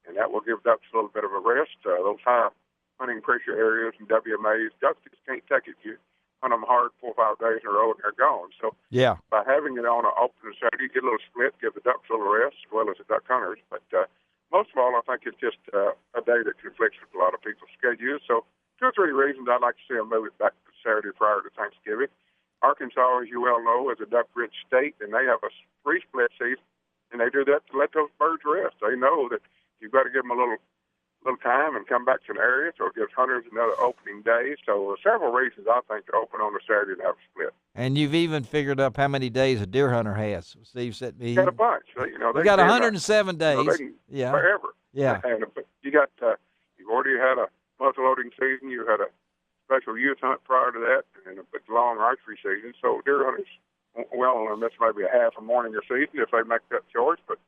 and that will give ducks a little bit of a rest. Those high hunting pressure areas and WMAs, ducks just can't take it. You hunt them hard 4 or 5 days in a row, and they're gone. So yeah, by having it on an open Saturday, you get a little split, give the ducks a little rest, as well as the duck hunters. But most of all, I think it's just a day that conflicts with a lot of people's schedules. So 2 or 3 reasons I'd like to see them move it back to Saturday prior to Thanksgiving. Arkansas, as you well know, is a duck-rich state, and they have a split season, and they do that to let those birds rest. They know that you've got to give them a little time and come back to an area, so it gives hunters another opening day. So several reasons, I think, to open on a Saturday and have a split. And you've even figured up how many days a deer hunter has. Steve said me. Got a bunch. They got 107 days. Yeah. Forever. Yeah. And you got you've already had a muzzleloading season. You had a special youth hunt prior to that, and a long archery season. So deer hunters, well, and that's maybe a half a morning a season if they make that choice. But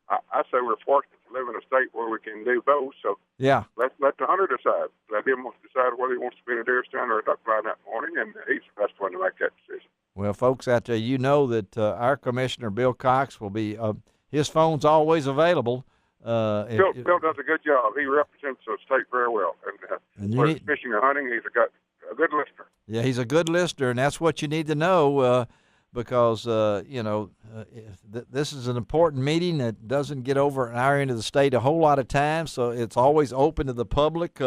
I say we're fortunate to live in a state where we can do both. So yeah, let the hunter decide. Let him decide whether he wants to be in a deer stand or a duck blind that morning, and he's the best one to make that decision. Well, folks out there, you know that our commissioner, Bill Cox, will be his phone's always available. Bill does a good job. He represents the state very well. And whether it's fishing or hunting, he's a good listener. Yeah, he's a good listener, and that's what you need to know because, this is an important meeting that doesn't get over an hour into the state a whole lot of times, so it's always open to the public.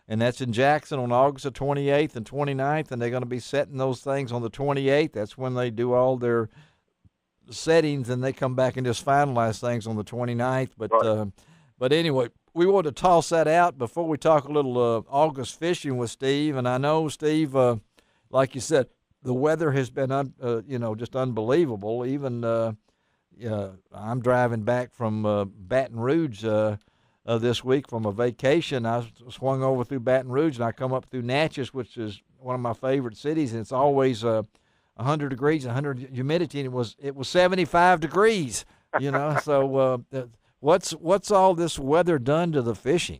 and that's in Jackson on August the 28th and 29th, and they're going to be setting those things on the 28th. That's when they do all their settings, and they come back and just finalize things on the 29th. But anyway, we want to toss that out before we talk a little August fishing with Steve. And I know, Steve, like you said, the weather has been, just unbelievable. Even I'm driving back from Baton Rouge this week from a vacation. I swung over through Baton Rouge, and I come up through Natchez, which is one of my favorite cities, and it's always 100 degrees, 100 humidity, and it was 75 degrees. So what's all this weather done to the fishing?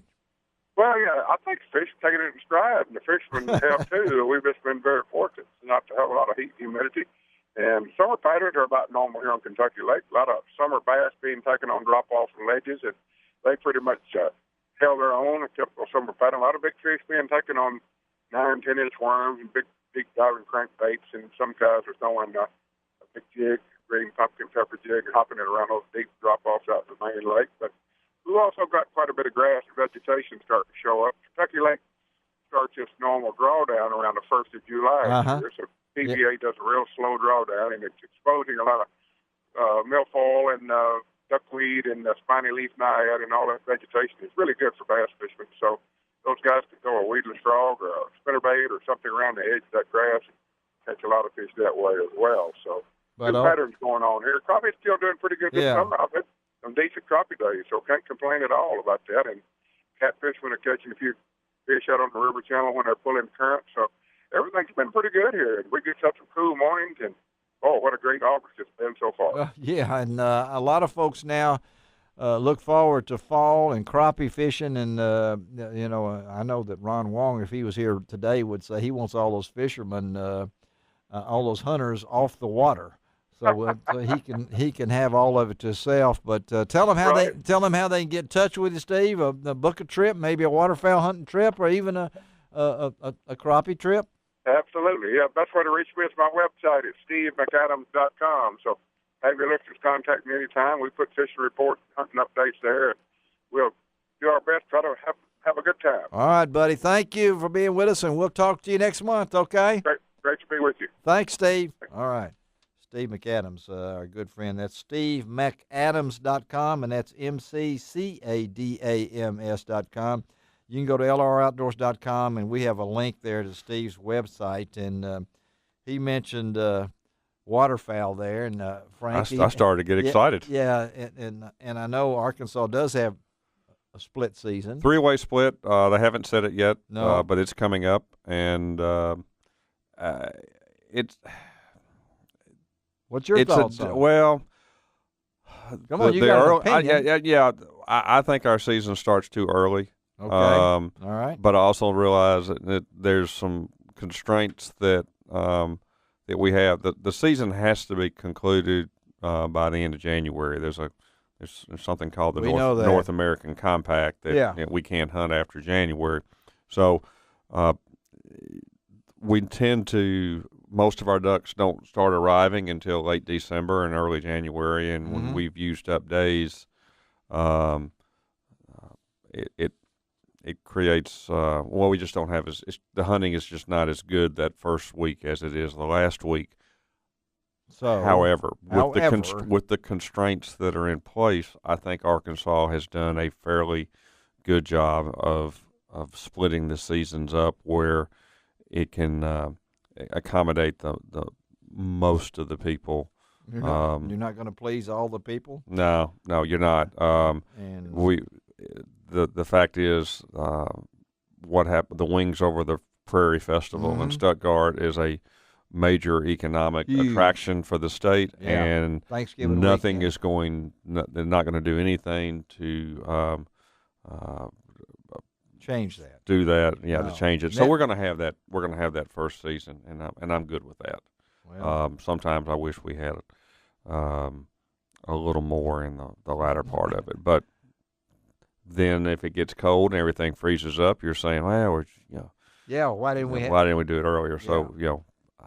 Well, yeah, I think the fish taking it in stride, and the fishermen have too. We've just been very fortunate not to have a lot of heat and humidity. And summer patterns are about normal here on Kentucky Lake. A lot of summer bass being taken on drop-offs and ledges, and they pretty much held their own, a typical summer pattern. A lot of big fish being taken on 9, 10-inch worms and big diving crankbaits, and some guys are throwing a big jig, green pumpkin pepper jig, and hopping it around those deep drop-offs out in the main lake. But we've also got quite a bit of grass and vegetation starting to show up. Kentucky Lake starts its normal drawdown around the 1st of July. So PBA does a real slow drawdown, and it's exposing a lot of milfoil and duckweed and spiny leaf naiad and all that vegetation. It's really good for bass fishermen. So those guys can throw a weedless frog or a spinnerbait or something around the edge of that grass and catch a lot of fish that way as well. So good patterns going on here. Crappie's still doing pretty good this summer. I've had some decent crappie days, so can't complain at all about that. And catfishermen are catching a few fish out on the river channel when they're pulling current. So everything's been pretty good here. And we get some cool mornings, and what a great August it's been so far. And a lot of folks now look forward to fall and crappie fishing. And, I know that Ron Wong, if he was here today, would say he wants all those fishermen, all those hunters off the water. So he can have all of it to himself. But tell them how they can get in touch with you, Steve. Book a trip, maybe a waterfowl hunting trip, or even a crappie trip. Absolutely, yeah. Best way to reach me is my website. It's stevemcadams.com. So have your listeners contact me anytime. We put fishing reports, hunting updates there, and we'll do our best. Try to have a good time. All right, buddy. Thank you for being with us, and we'll talk to you next month. Okay. Great to be with you. Thanks, Steve. All right. Steve McAdams, our good friend. That's stevemcadams.com, and that's McCadams.com. You can go to OLR-Outdoors.com, and we have a link there to Steve's website. And he mentioned waterfowl there, and Frank. I started to get excited. Yeah, and I know Arkansas does have a split season. 3-way split. They haven't said it yet, no. But it's coming up, and it's. What's your thoughts on it? Well, come on, you got an opinion. I think our season starts too early. Okay. All right. But I also realize that there's some constraints that we have. The season has to be concluded by the end of January. There's something called the North American Compact that we can't hunt after January. So we tend to. Most of our ducks don't start arriving until late December and early January, and when we've used up days, it creates we just don't have the hunting is just not as good that first week as it is the last week. So, however, with the constraints that are in place, I think Arkansas has done a fairly good job of splitting the seasons up where it can. Accommodate the most of the people. You're not going to please all the people. No, you're not. And the fact is, what happened? The Wings Over the Prairie Festival in Stuttgart is a major economic attraction for the state, and Thanksgiving nothing weekend. is going. They're not going to do anything to. Change that. Do that, to change it. So we're going to have that. We're going to have that first season, and I'm good with that. Well, sometimes I wish we had a little more in the latter part of it. But then, if it gets cold and everything freezes up, you're saying, well, why didn't we do it earlier? So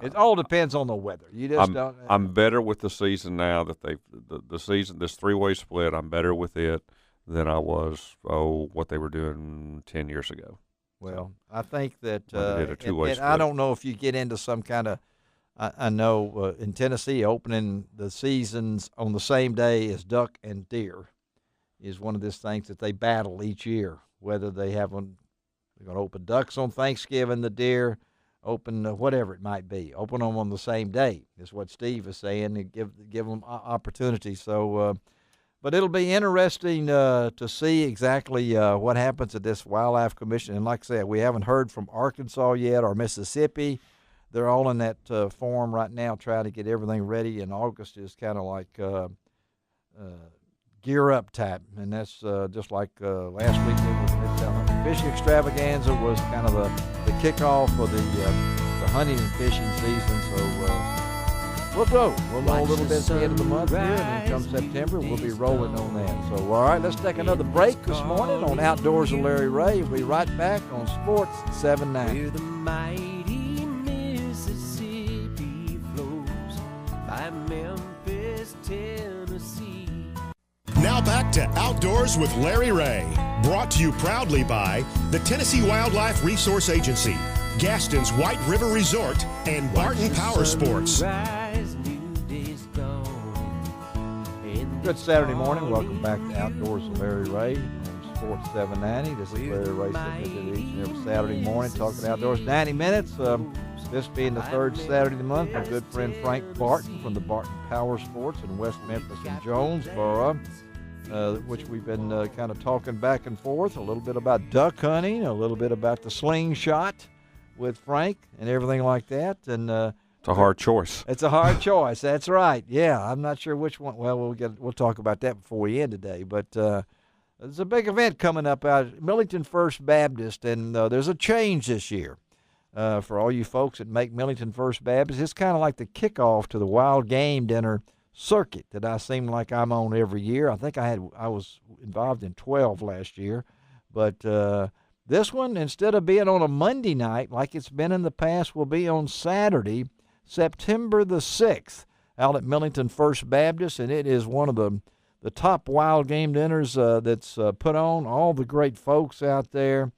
it all depends on the weather. You just don't. I'm better with the season now that the season, this 3-way split. I'm better with it than I was what they were doing 10 years ago. Well, I think that, did a two-way and I don't know if you get into some kind of, I know in Tennessee, opening the seasons on the same day as duck and deer is one of these things that they battle each year, whether they have them, they're going to open ducks on Thanksgiving, the deer, open whatever it might be, open them on the same day is what Steve is saying, and give them opportunity. So, but it'll be interesting to see exactly what happens at this Wildlife Commission. And like I said, we haven't heard from Arkansas yet or Mississippi. They're all in that forum right now trying to get everything ready, and August is kind of like gear up type. And that's just like last weekend, fishing extravaganza was kind of the kickoff of the hunting and fishing season. So we'll go. We'll know a little bit at the end of the month here, and then come September, we'll be rolling on that. So, all right, let's take another break this morning on Outdoors with Larry Ray. We'll be right back on Sports 790. Where the mighty Mississippi flows by Memphis, Tennessee. Now back to Outdoors with Larry Ray, brought to you proudly by the Tennessee Wildlife Resource Agency, Gaston's White River Resort, and Barton Powersports. Good Saturday morning. Welcome back to Outdoors with Larry Ray on Sports 790. This is Larry Ray sitting each and every Saturday morning talking outdoors 90 minutes. This being the third Saturday of the month, my good friend Frank Barton from the Barton Powersports in West Memphis and Jonesboro, which we've been kind of talking back and forth, a little bit about duck hunting, a little bit about the slingshot with Frank and everything like that. And It's a hard choice. it's a hard choice. That's right. Yeah, I'm not sure which one. Well, we'll talk about that before we end today. But there's a big event coming up out at Millington First Baptist, and there's a change this year. For all you folks that make Millington First Baptist, it's kind of like the kickoff to the wild game dinner circuit that I seem like I'm on every year. I think I was involved in 12 last year, but this one, instead of being on a Monday night like it's been in the past, will be on Saturday, September the 6th, out at Millington First Baptist, and it is one of the top wild game dinners that's put on. All the great folks out there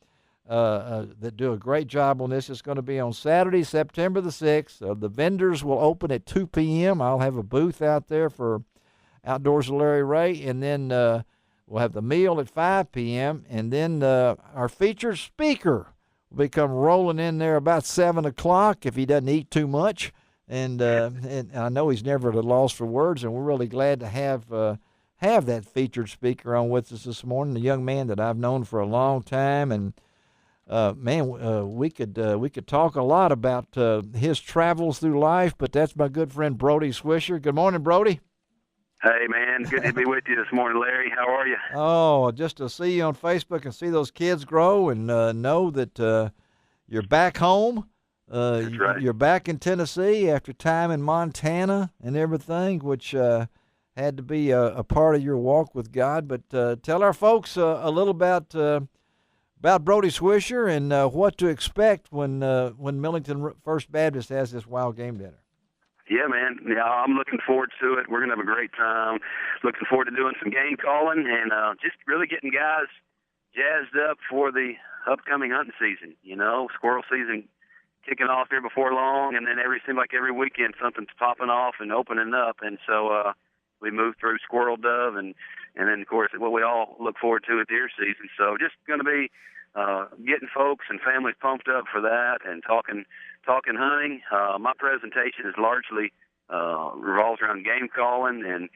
that do a great job on this. It's going to be on Saturday, September the 6th. The vendors will open at 2 p.m. I'll have a booth out there for Outdoors with Larry Ray, and then we'll have the meal at 5 p.m., and then our featured speaker will come rolling in there about 7 o'clock if he doesn't eat too much. And I know he's never at a loss for words, and we're really glad to have that featured speaker on with us this morning, a young man that I've known for a long time. And we could talk a lot about his travels through life, but that's my good friend Brody Swisher. Good morning, Brody. Hey, man. Good to be with you this morning, Larry. How are you? Oh, just to see you on Facebook and see those kids grow and know that you're back home. That's right. You're back in Tennessee after time in Montana and everything, which had to be a part of your walk with God. But tell our folks a little about Brody Swisher and what to expect when Millington First Baptist has this wild game dinner. Yeah, man. Yeah, I'm looking forward to it. We're going to have a great time. Looking forward to doing some game calling and just really getting guys jazzed up for the upcoming hunting season. You know, squirrel season kicking off here before long, and then seems like every weekend something's popping off and opening up. And so we move through squirrel, dove, and then, of course, what we all look forward to at deer season. So just going to be getting folks and families pumped up for that and talking hunting. My presentation is largely revolves around game calling and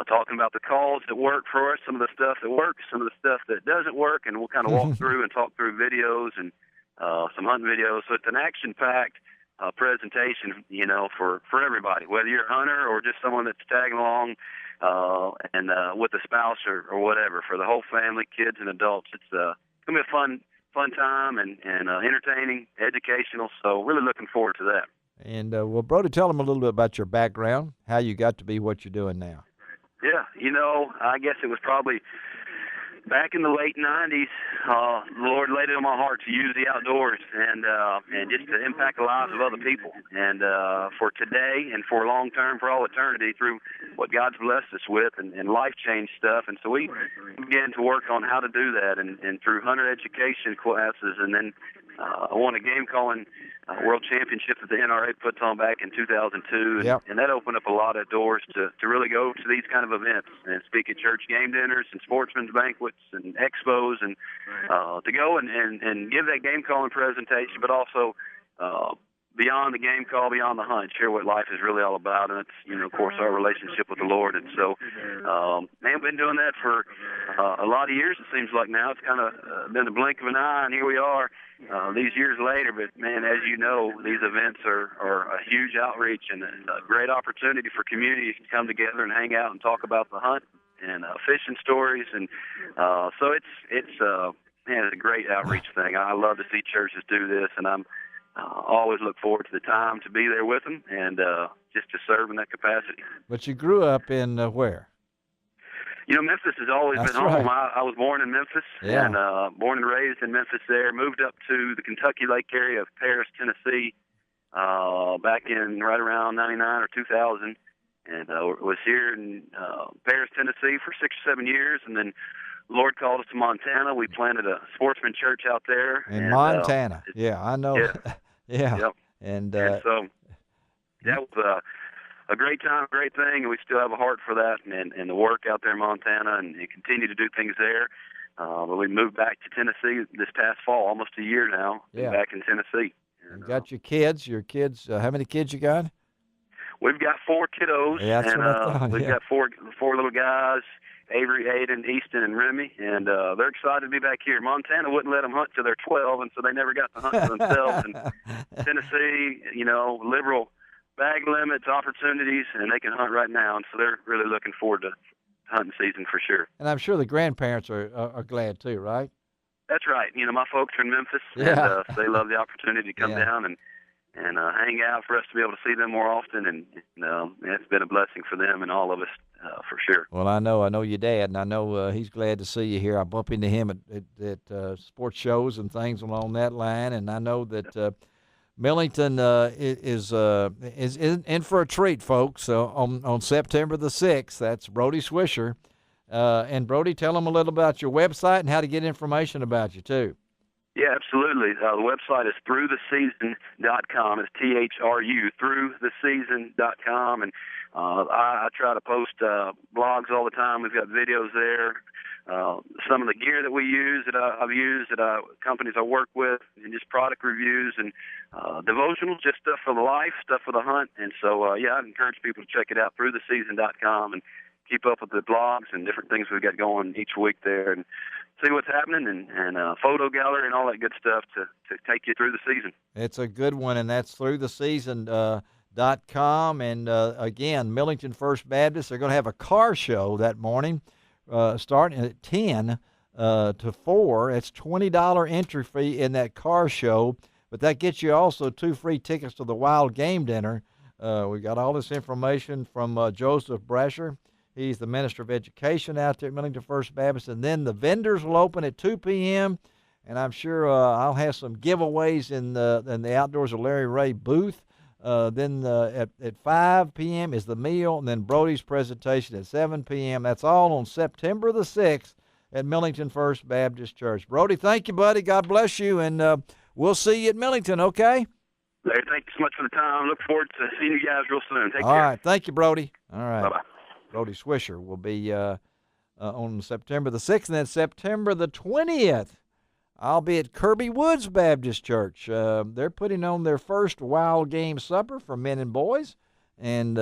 talking about the calls that work for us, some of the stuff that works, some of the stuff that doesn't work, and we'll kind of walk through and talk through videos and some hunting videos. So it's an action-packed presentation, you know, for everybody, whether you're a hunter or just someone that's tagging along and with a spouse or whatever, for the whole family, kids and adults. It's going to be a fun time and entertaining, educational, so really looking forward to that. And, well, Brody, tell them a little bit about your background, how you got to be what you're doing now. Yeah, you know, I guess it was probably back in the late 90s, the Lord laid it on my heart to use the outdoors and just to impact the lives of other people. And for today and for long term, for all eternity, through what God's blessed us with and life change stuff. And so we began to work on how to do that and through hunter education classes. And then I won a game calling world championship that the NRA puts on back in 2002. And that opened up a lot of doors to really go to these kind of events and speak at church game dinners and sportsmen's banquets and expos and to go and give that game calling presentation, but also beyond the game call, beyond the hunt, share what life is really all about. And it's, of course, our relationship with the Lord. And so, man, we've been doing that for a lot of years, it seems like now. It's kind of been the blink of an eye, and here we are these years later. But, man, as you know, these events are a huge outreach and a great opportunity for communities to come together and hang out and talk about the hunt and fishing stories. And so it's a great outreach thing. I love to see churches do this, and I'm always look forward to the time to be there with them and just to serve in that capacity. But you grew up in where? Memphis has always been home. I was born in Memphis and born and raised in Memphis there. Moved up to the Kentucky Lake area of Paris, Tennessee back in right around 99 or 2000. And was here in Paris, Tennessee for 6 or 7 years. And then the Lord called us to Montana. We planted a sportsman church out there. In Montana. I know. Yeah. Yep. And so that was a great time, great thing, and we still have a heart for that and the work out there in Montana and continue to do things there. But we moved back to Tennessee this past fall, almost a year now, back in Tennessee. And got your kids, how many kids you got? We've got 4 kiddos, and we've got four little guys, Avery, Aiden, Easton, and Remy, and they're excited to be back here. Montana wouldn't let them hunt till they're 12, and so they never got to hunt for themselves. And Tennessee, liberal bag limits, opportunities, and they can hunt right now, and so they're really looking forward to hunting season for sure. And I'm sure the grandparents are glad too, right? That's right. My folks are in Memphis, and so they love the opportunity to come down and hang out, for us to be able to see them more often, and it's been a blessing for them and all of us for sure. Well, I know your dad, and I know he's glad to see you here. I bump into him at sports shows and things along that line, and I know that Millington is in for a treat, folks. On September the 6th, that's Brody Swisher. And Brody, tell them a little about your website and how to get information about you too. Yeah, absolutely. The website is throughtheseason.com. It's THRU, throughtheseason.com. And I try to post blogs all the time. We've got videos there. Some of the gear that we use, that I've used, that companies I work with, and just product reviews and devotionals, just stuff for the life, stuff for the hunt. And so, I'd encourage people to check it out, throughtheseason.com, and keep up with the blogs and different things we've got going each week there, and see what's happening, and photo gallery and all that good stuff to take you through the season. It's a good one, and that's throughtheseason.com. And again, Millington First Baptist, they're going to have a car show that morning, starting at 10 to 4. It's $20 entry fee in that car show, but that gets you also 2 free tickets to the Wild Game Dinner. We got all this information from Joseph Brasher. He's the Minister of Education out there at Millington First Baptist. And then the vendors will open at 2 p.m., and I'm sure I'll have some giveaways in the Outdoors of Larry Ray booth. Then at 5 p.m. is the meal, and then Brody's presentation at 7 p.m. That's all on September the 6th at Millington First Baptist Church. Brody, thank you, buddy. God bless you, and we'll see you at Millington, okay? Larry, thank you so much for the time. Look forward to seeing you guys real soon. Take care. All right. Thank you, Brody. All right. Bye-bye. Brody Swisher will be on September the 6th, and then September the 20th, I'll be at Kirby Woods Baptist Church. They're putting on their first wild game supper for men and boys, and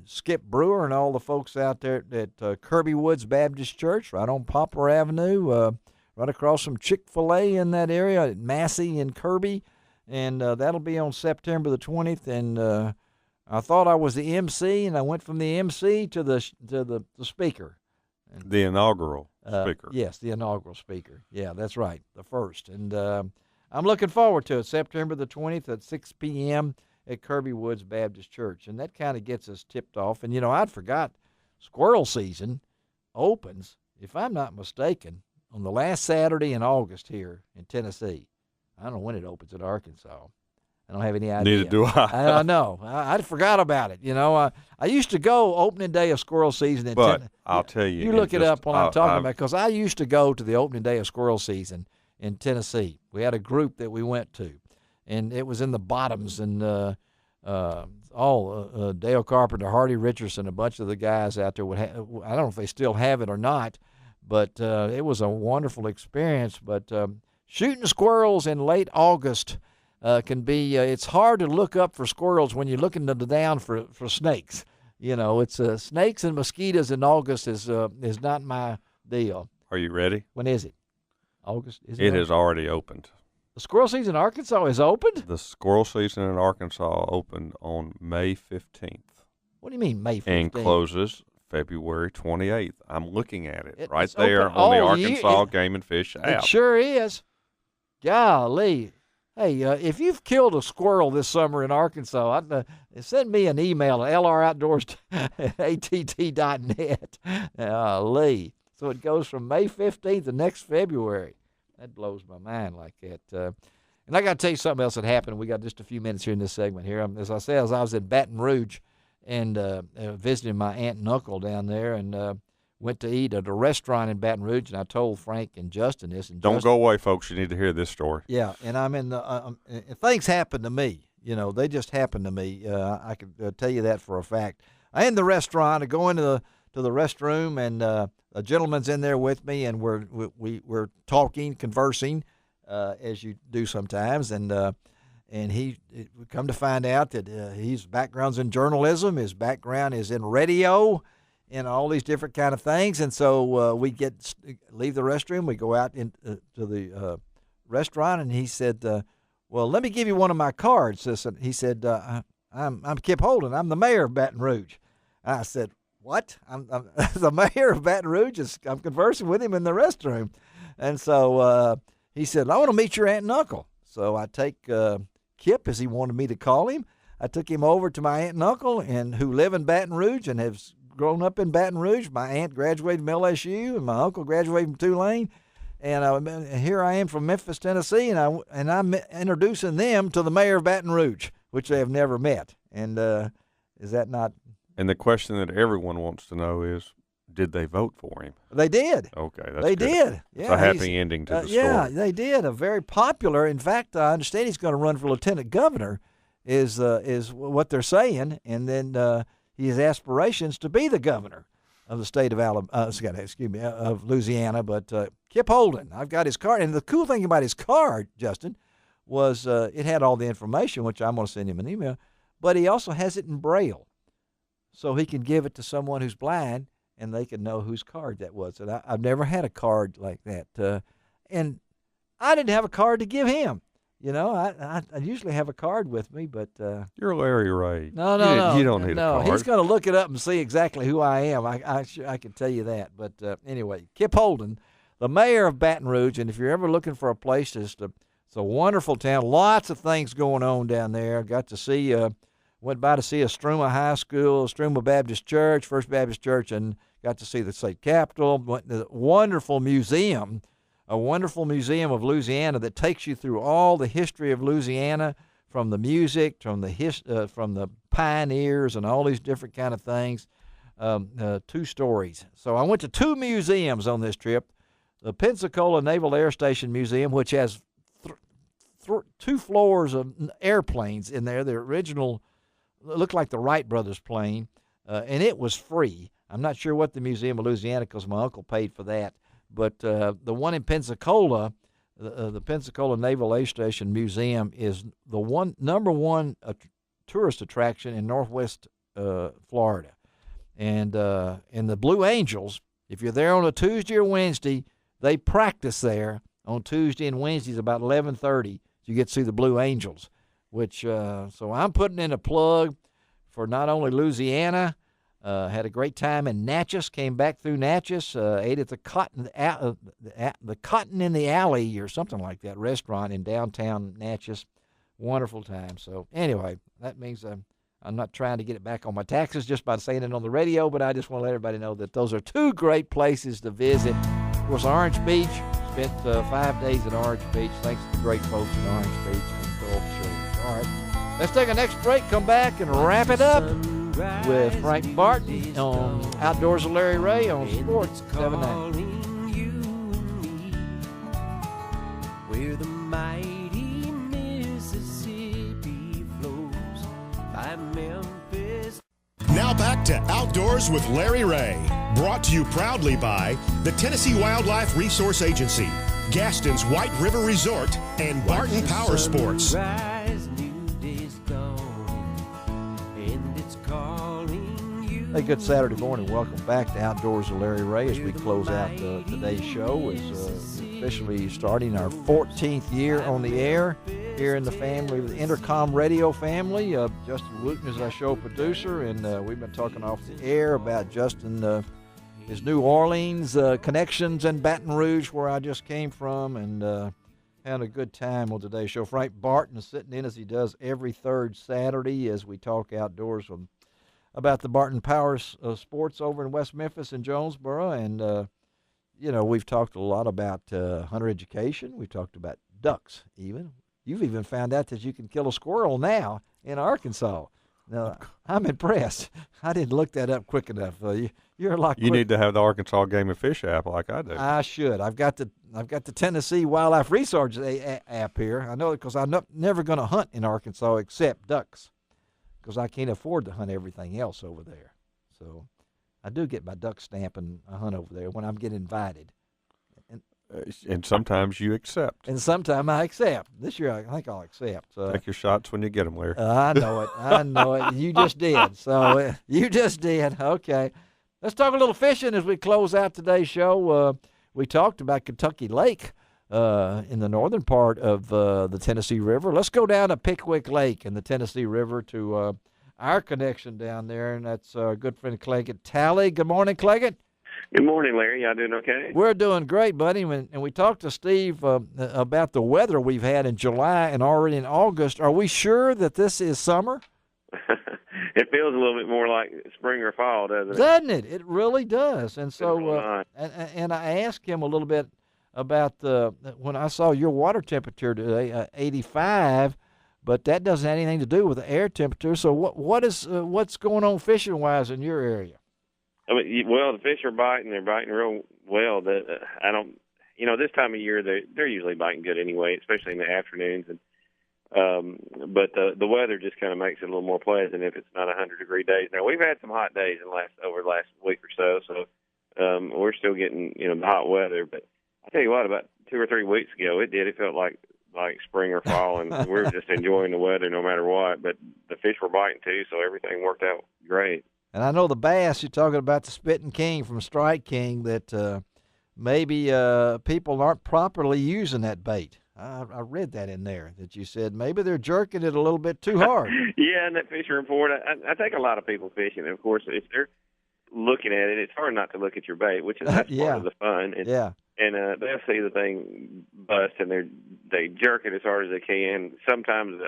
Skip Brewer and all the folks out there at Kirby Woods Baptist Church, right on Poplar Avenue, right across from Chick-fil-A in that area, at Massey and Kirby, and that'll be on September the 20th, and I thought I was the MC, and I went from the MC to the speaker. The inaugural speaker. Yes, the inaugural speaker. Yeah, that's right, the first. And I'm looking forward to it, September the 20th at 6 p.m. at Kirby Woods Baptist Church. And that kind of gets us tipped off. And, I'd forgot squirrel season opens, if I'm not mistaken, on the last Saturday in August here in Tennessee. I don't know when it opens in Arkansas. I don't have any idea. Neither do I. I know. I forgot about it. I used to go opening day of squirrel season. But I'll tell you. You look it up while I'm talking about, because I used to go to the opening day of squirrel season in Tennessee. We had a group that we went to, and it was in the Bottoms, and Dale Carpenter, Hardy Richardson, a bunch of the guys out there I don't know if they still have it or not, but it was a wonderful experience. But shooting squirrels in late August can be it's hard to look up for squirrels when you're looking down for snakes. It's snakes and mosquitoes in August is not my deal. Are you ready? When is it? August? It has already opened. The squirrel season in Arkansas is opened? The squirrel season in Arkansas opened on May 15th. What do you mean May 15th? And closes February 28th. I'm looking at it It's right there on the Arkansas Game and Fish app. It sure is. Golly. Hey, if you've killed a squirrel this summer in Arkansas, send me an email at LR-Outdoors@att.net. Lee. So it goes from May 15th to next February. That blows my mind like that. And I got to tell you something else that happened. We got just a few minutes here in this segment here. As I said, I was in Baton Rouge and visiting my aunt and uncle down there, and went to eat at a restaurant in Baton Rouge, and I told Frank and Justin this. And Don't go away, folks. You need to hear this story. Yeah, and I'm in the things happen to me. They just happen to me. I can tell you that for a fact. I'm in the restaurant. I go into the restroom, and a gentleman's in there with me, and we're talking, conversing, as you do sometimes, and we come to find out that his background's in journalism, his background is in radio, and all these different kind of things. And so we leave the restroom, we go out to the restaurant, and he said, well, let me give you one of my cards. He said, I'm Kip Holden. I'm the mayor of Baton Rouge. I said, what? I'm the mayor of Baton Rouge. I'm conversing with him in the restroom. And so he said, I want to meet your aunt and uncle. So I take Kip, as he wanted me to call him. I took him over to my aunt and uncle, who live in Baton Rouge and have grown up in Baton Rouge. My aunt graduated from LSU, and my uncle graduated from Tulane. And here I am from Memphis, Tennessee, and I'm introducing them to the mayor of Baton Rouge, which they have never met. And is that not? And the question that everyone wants to know is, did they vote for him? They did. Okay, that's they good. Did. Yeah, it's a happy ending to the story. Yeah, they did. A very popular. In fact, I understand he's going to run for lieutenant governor. Is what they're saying, and then he has aspirations to be the governor of the state of of Louisiana. But Kip Holden, I've got his card, and the cool thing about his card, Justin, was it had all the information, which I'm going to send him an email, but he also has it in Braille, so he can give it to someone who's blind, and they can know whose card that was. And I've never had a card like that, and I didn't have a card to give him. I usually have a card with me, but you're Larry Ray. No. You don't need a card. He's going to look it up and see exactly who I am. I can tell you that. But anyway, Kip Holden, the mayor of Baton Rouge, and if you're ever looking for a place, it's a wonderful town. Lots of things going on down there. Got to see, went by to see Estruma High School, Estruma Baptist Church, First Baptist Church, and got to see the state capitol. Went to the wonderful museum. A wonderful museum of Louisiana that takes you through all the history of Louisiana, from the music, from the pioneers, and all these different kind of things. 2 stories. So I went to 2 museums on this trip. The Pensacola Naval Air Station Museum, which has 2 floors of airplanes in there. The original looked like the Wright brothers plane, and it was free. I'm not sure what the Museum of Louisiana, because my uncle paid for that. But the one in Pensacola, the Pensacola Naval Air Station Museum, is the number one tourist attraction in Northwest Florida. And the Blue Angels, if you're there on a Tuesday or Wednesday, they practice there on Tuesday and Wednesdays about 11:30. You get to see the Blue Angels, which so I'm putting in a plug for not only Louisiana. Had a great time in Natchez. Came back through Natchez. Ate at the Cotton in the Alley or something like that restaurant in downtown Natchez. Wonderful time. So anyway, that means I'm not trying to get it back on my taxes just by saying it on the radio, but I just want to let everybody know that those are 2 great places to visit Of course, Orange Beach, spent 5 days at Orange Beach. Thanks to the great folks at Orange Beach and Gulf Shores. All right, let's take a next break, come back, and wrap it up with Frank Barton on Outdoors with Larry Ray on Sports 790. Where the mighty Mississippi flows by Memphis. Now back to Outdoors with Larry Ray, brought to you proudly by the Tennessee Wildlife Resource Agency, Gaston's White River Resort, and Barton Powersports. Hey, good Saturday morning. Welcome back to Outdoors with Larry Ray as we close out today's show. Is officially starting our 14th year on the air here in the family, the Intercom Radio family. Justin Wooten is our show producer, and we've been talking off the air about Justin, his New Orleans connections in Baton Rouge, where I just came from, and had a good time on today's show. Frank Barton is sitting in as he does every third Saturday as we talk outdoors about the Barton Powersports over in West Memphis and Jonesboro. And, we've talked a lot about hunter education. We've talked about ducks even. You've even found out that you can kill a squirrel now in Arkansas. Now, I'm impressed. I didn't look that up quick enough. You're a lot quick. You need to have the Arkansas Game and Fish app like I do. I should. I've got the Tennessee Wildlife Resource app here. I know it because I'm never going to hunt in Arkansas except ducks, because I can't afford to hunt everything else over there. So I do get my duck stamp and I hunt over there when I'm getting invited. And sometimes you accept. And sometimes I accept. This year I think I'll accept. Take your shots when you get them, Larry. I know it. I know it. You just did. So you just did. Okay. Let's talk a little fishing as we close out today's show. We talked about Kentucky Lake in the northern part of the Tennessee River. Let's go down to Pickwick Lake in the Tennessee River to our connection down there, and that's our good friend Claggett Talley. Good morning, Claggett. Good morning, Larry. Y'all doing okay? We're doing great, buddy. And we talked to Steve about the weather we've had in July and already in August. Are we sure that this is summer? It feels a little bit more like spring or fall, doesn't it? Doesn't it? It really does. And so, and I asked him a little bit about when I saw your water temperature today, 85, but that doesn't have anything to do with the air temperature. So what's going on fishing wise in your area? I mean, well, the fish are biting. They're biting real well. I don't, this time of year they're usually biting good anyway, especially in the afternoons. And but the weather just kind of makes it a little more pleasant if it's not 100-degree days. Now we've had some hot days over the last week or so we're still getting the hot weather. But I tell you what, about 2 or 3 weeks ago, it felt like spring or fall, and we were just enjoying the weather no matter what. But the fish were biting too, so everything worked out great. And I know the bass, you're talking about the Spitting King from Strike King, that maybe people aren't properly using that bait. I read that in there, that you said maybe they're jerking it a little bit too hard. Yeah, and that fisher report, I take a lot of people fishing. And of course, if they're looking at it, it's hard not to look at your bait, which is that's part of the fun. And, and they'll see the thing bust, and they jerk it as hard as they can. Sometimes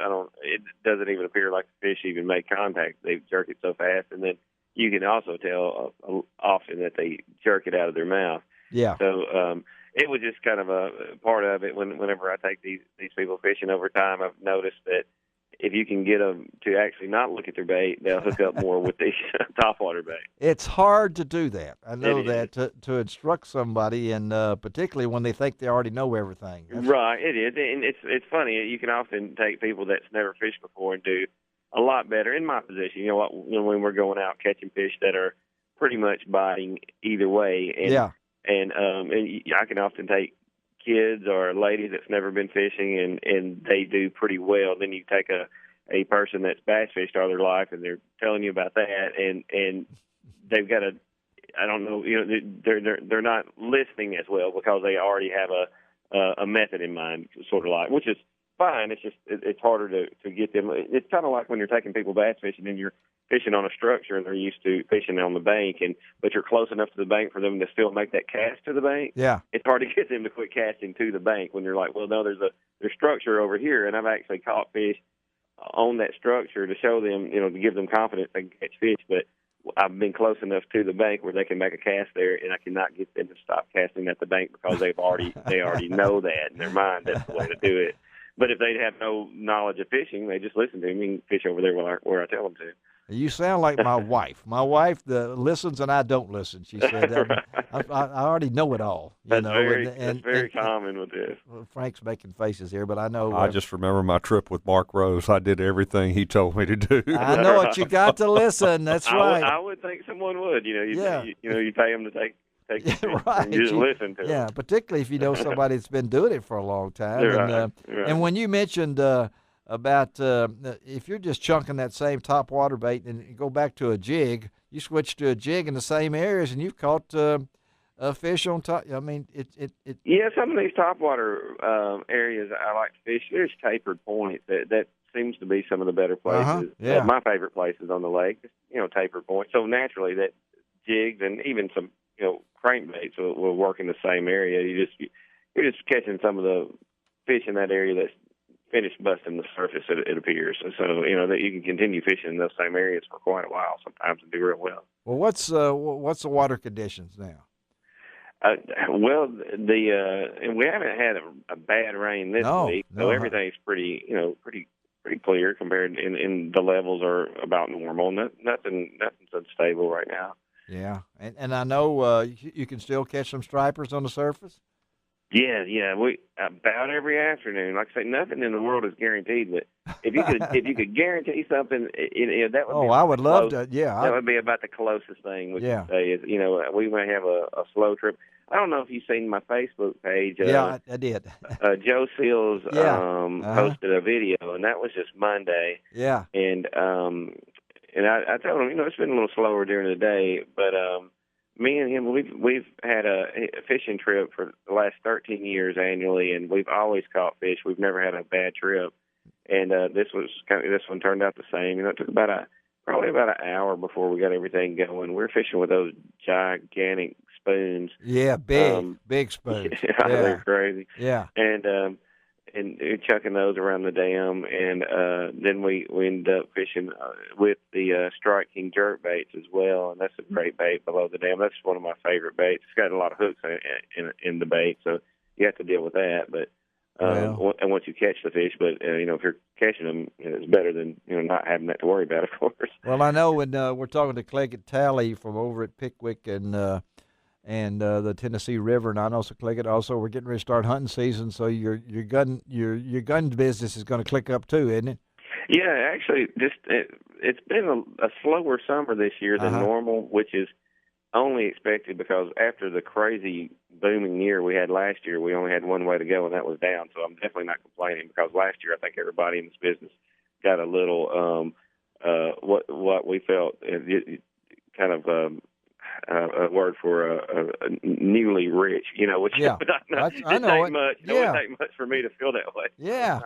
it doesn't even appear like the fish even make contact. They jerk it so fast, and then you can also tell often that they jerk it out of their mouth. Yeah. So it was just kind of a part of it. Whenever I take these people fishing over time, I've noticed that if you can get them to actually not look at their bait, they'll hook up more with the topwater bait. It's hard to do that. I know that to instruct somebody, and particularly when they think they already know everything. Right, it is, and it's funny. You can often take people that's never fished before and do a lot better in my position. When we're going out catching fish that are pretty much biting either way, and I can often take kids or ladies that's never been fishing and they do pretty well. Then you take a person that's bass fished all their life and they're telling you about that, and they've got I don't know, they're not listening as well because they already have a method in mind, sort of like, which is fine. It's just it's harder to get them. It's kind of like when you're taking people bass fishing and you're fishing on a structure and they're used to fishing on the bank, but you're close enough to the bank for them to still make that cast to the bank. Yeah, it's hard to get them to quit casting to the bank when you're like, well, no, there's structure over here, and I've actually caught fish on that structure to show them, to give them confidence they can catch fish. But I've been close enough to the bank where they can make a cast there, and I cannot get them to stop casting at the bank because they already know that in their mind that's the way to do it. But if they have no knowledge of fishing, they just listen to me and fish over there where I tell them to. You sound like my wife. My wife listens and I don't listen. She said, I already know it all. That's very common with this. Well, Frank's making faces here, but I know. I just remember my trip with Mark Rose. I did everything he told me to do. I know it. You got to listen. That's right. I would think someone would. You pay them to take right. You just listen to them. Yeah, particularly if you know somebody that's been doing it for a long time. Right. And when you mentioned about if you're just chunking that same top water bait and you go back to a jig, you switch to a jig in the same areas and you've caught a fish on top. I mean, it. Yeah, some of these topwater areas I like to fish. There's tapered points that seems to be some of the better places. Yeah. My favorite places on the lake, tapered points. So naturally, that jigs and even some crankbaits will work in the same area. You're just catching some of the fish in that area that's finished busting the surface, it appears. So, that you can continue fishing in those same areas for quite a while sometimes and do real well. Well, what's the water conditions now? Well, and we haven't had a bad rain this week, so everything's pretty clear compared, and the levels are about normal. Nothing's unstable right now. Yeah, and I know you can still catch some stripers on the surface. Yeah. We about every afternoon. Like I say, nothing in the world is guaranteed, but if you could guarantee something, that would. I would love to. Yeah, that would be about the closest thing we could say. Is we might have a slow trip. I don't know if you've seen my Facebook page. Yeah, I did. Joe Seals posted a video, and that was just Monday. Yeah, and I told him, it's been a little slower during the day, but me and him, we've had a fishing trip for the last 13 years annually, and we've always caught fish. We've never had a bad trip, and this one turned out the same. It took probably about an hour before we got everything going. We're fishing with those gigantic spoons. Yeah, big spoons. Yeah, they're crazy. Yeah, and chucking those around the dam, and then we ended up fishing with the Strike King jerk baits as well, and that's a great bait below the dam. That's one of my favorite baits. It's got a lot of hooks in the bait, so you have to deal with that. But and once you catch the fish, but if you're catching them, it's better than not having that to worry about, of course. Well, I know when we're talking to Cleggett Talley from over at Pickwick and the Tennessee River, and I know Cleggett also. We're getting ready to start hunting season, so your gun business is going to click up too, isn't it? Yeah, actually, it's been a slower summer this year than normal, which is only expected because after the crazy booming year we had last year, we only had one way to go, and that was down. So I'm definitely not complaining because last year I think everybody in this business got a little what we felt kind of a word for a newly rich, which I know it. Much. It wouldn't take much for me to feel that way. Yeah.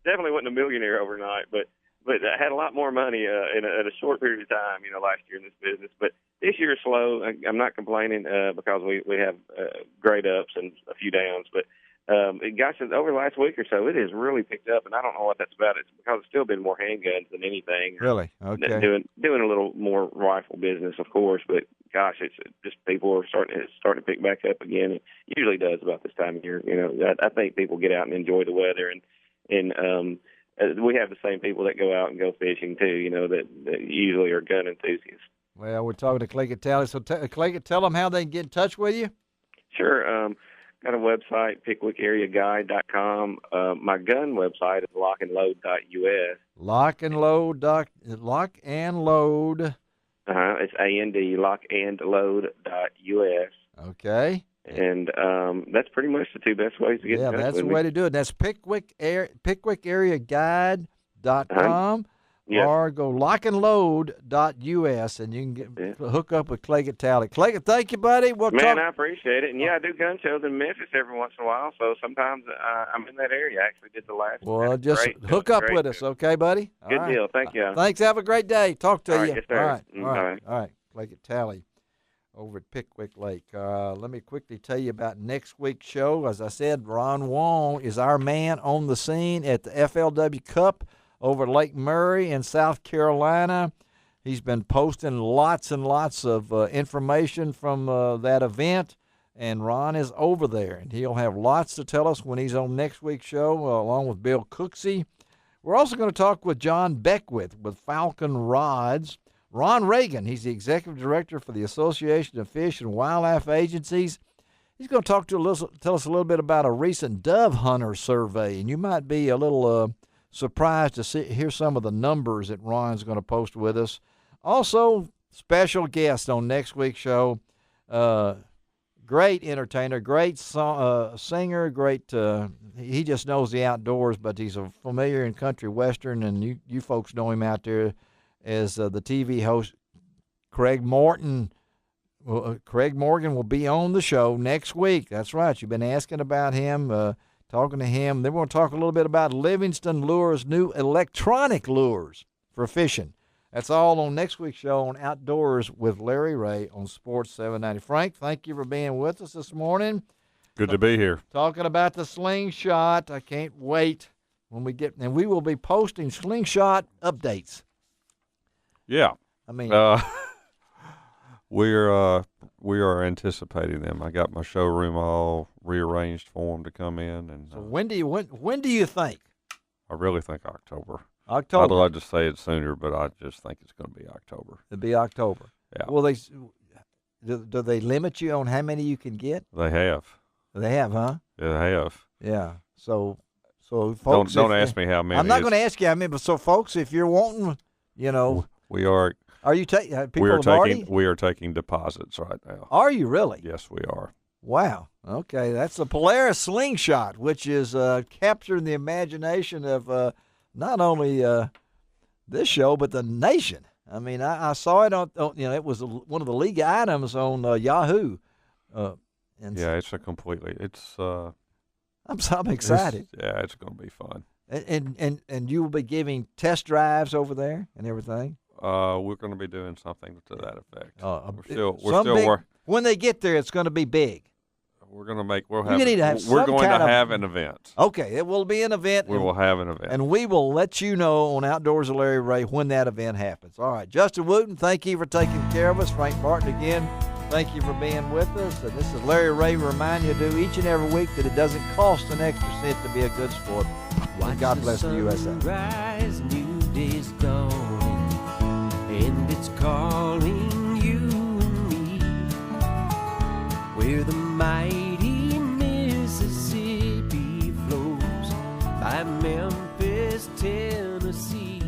Definitely wasn't a millionaire overnight, but I had a lot more money in a short period of time, last year in this business. But this year is slow. I'm not complaining because we have great ups and a few downs. But over the last week or so, it has really picked up, and I don't know what that's about. It's because it's still been more handguns than anything. Really? Okay. Doing a little more rifle business, of course, but gosh, it's just people are starting to pick back up again. It usually does about this time of year. I think people get out and enjoy the weather, and we have the same people that go out and go fishing too. That usually are gun enthusiasts. Well, we're talking to Cleggett Talley. So, Cleggett, tell them how they can get in touch with you. Sure. Got a website, PickwickAreaGuide.com. My gun website is lockandload.us. Lockandload. It's AND, lockandload.us. Okay. And that's pretty much the two best ways to get in touch with me. Yeah, that's the way to do it. That's PickwickAreaGuide.com. Yes. Or go lockandload.us, and you can hook up with Cleggett Talley. Cleggett, thank you, buddy. I appreciate it. And, I do gun shows in Memphis every once in a while, so sometimes I'm in that area. I actually did the last one. Well, just hook up with us, okay, buddy? Good deal. Thank you. Thanks. Have a great day. Talk to you. Yes, sir. All right. Cleggett Talley over at Pickwick Lake. Let me quickly tell you about next week's show. As I said, Ron Wong is our man on the scene at the FLW Cup over Lake Murray in South Carolina. He's been posting lots and lots of information from that event, and Ron is over there, and he'll have lots to tell us when he's on next week's show, along with Bill Cooksey. We're also going to talk with John Beckwith with Falcon Rods. Ron Reagan, he's the executive director for the Association of Fish and Wildlife Agencies. He's going to tell us a little bit about a recent dove hunter survey, and you might be a little surprised to hear some of the numbers that Ron's going to post with us. Also, special guest on next week's show, great entertainer, great singer, great. He just knows the outdoors, but he's a familiar in country western, and you folks know him out there as the TV host, Craig Morton. Craig Morgan will be on the show next week. That's right. You've been asking about him, talking to him. Then we're going to talk a little bit about Livingston Lures' new electronic lures for fishing. That's all on next week's show on Outdoors with Larry Ray on Sports 790. Frank, thank you for being with us this morning. Good to be here. Talking about the slingshot. I can't wait when we get, and we will be posting slingshot updates. Yeah. I mean, we are anticipating them. I got my showroom all rearranged for them to come in, and so when do you think? I really think October. October. I'd like to say it sooner, but I just think it's going to be October. It'll be October. Yeah. Well, do they limit you on how many you can get? They have. They have, huh? Yeah, they have. Yeah. So folks, don't ask me how many. I'm not going to ask you how many, but so folks, if you're wanting, we are. Are you taking people? We are taking deposits right now. Are you really? Yes, we are. Wow. Okay, that's the Polaris Slingshot, which is capturing the imagination of not only this show but the nation. I mean, I saw it on it was one of the league items on Yahoo. It's I'm excited. It's going to be fun. And you will be giving test drives over there and everything. We're going to be doing something to that effect. We're still working. When they get there, it's going to be big. We're going to have an event. Okay, it will be an event. We will have an event. And we will let you know on Outdoors with Larry Ray when that event happens. All right, Justin Wooten, thank you for taking care of us. Frank Barton again, thank you for being with us. And this is Larry Ray reminding you to do each and every week that it doesn't cost an extra cent to be a good sport. And God bless the USA. Rise, new day's dawning, and it's calling you and me. Where the mighty Mississippi flows by Memphis, Tennessee.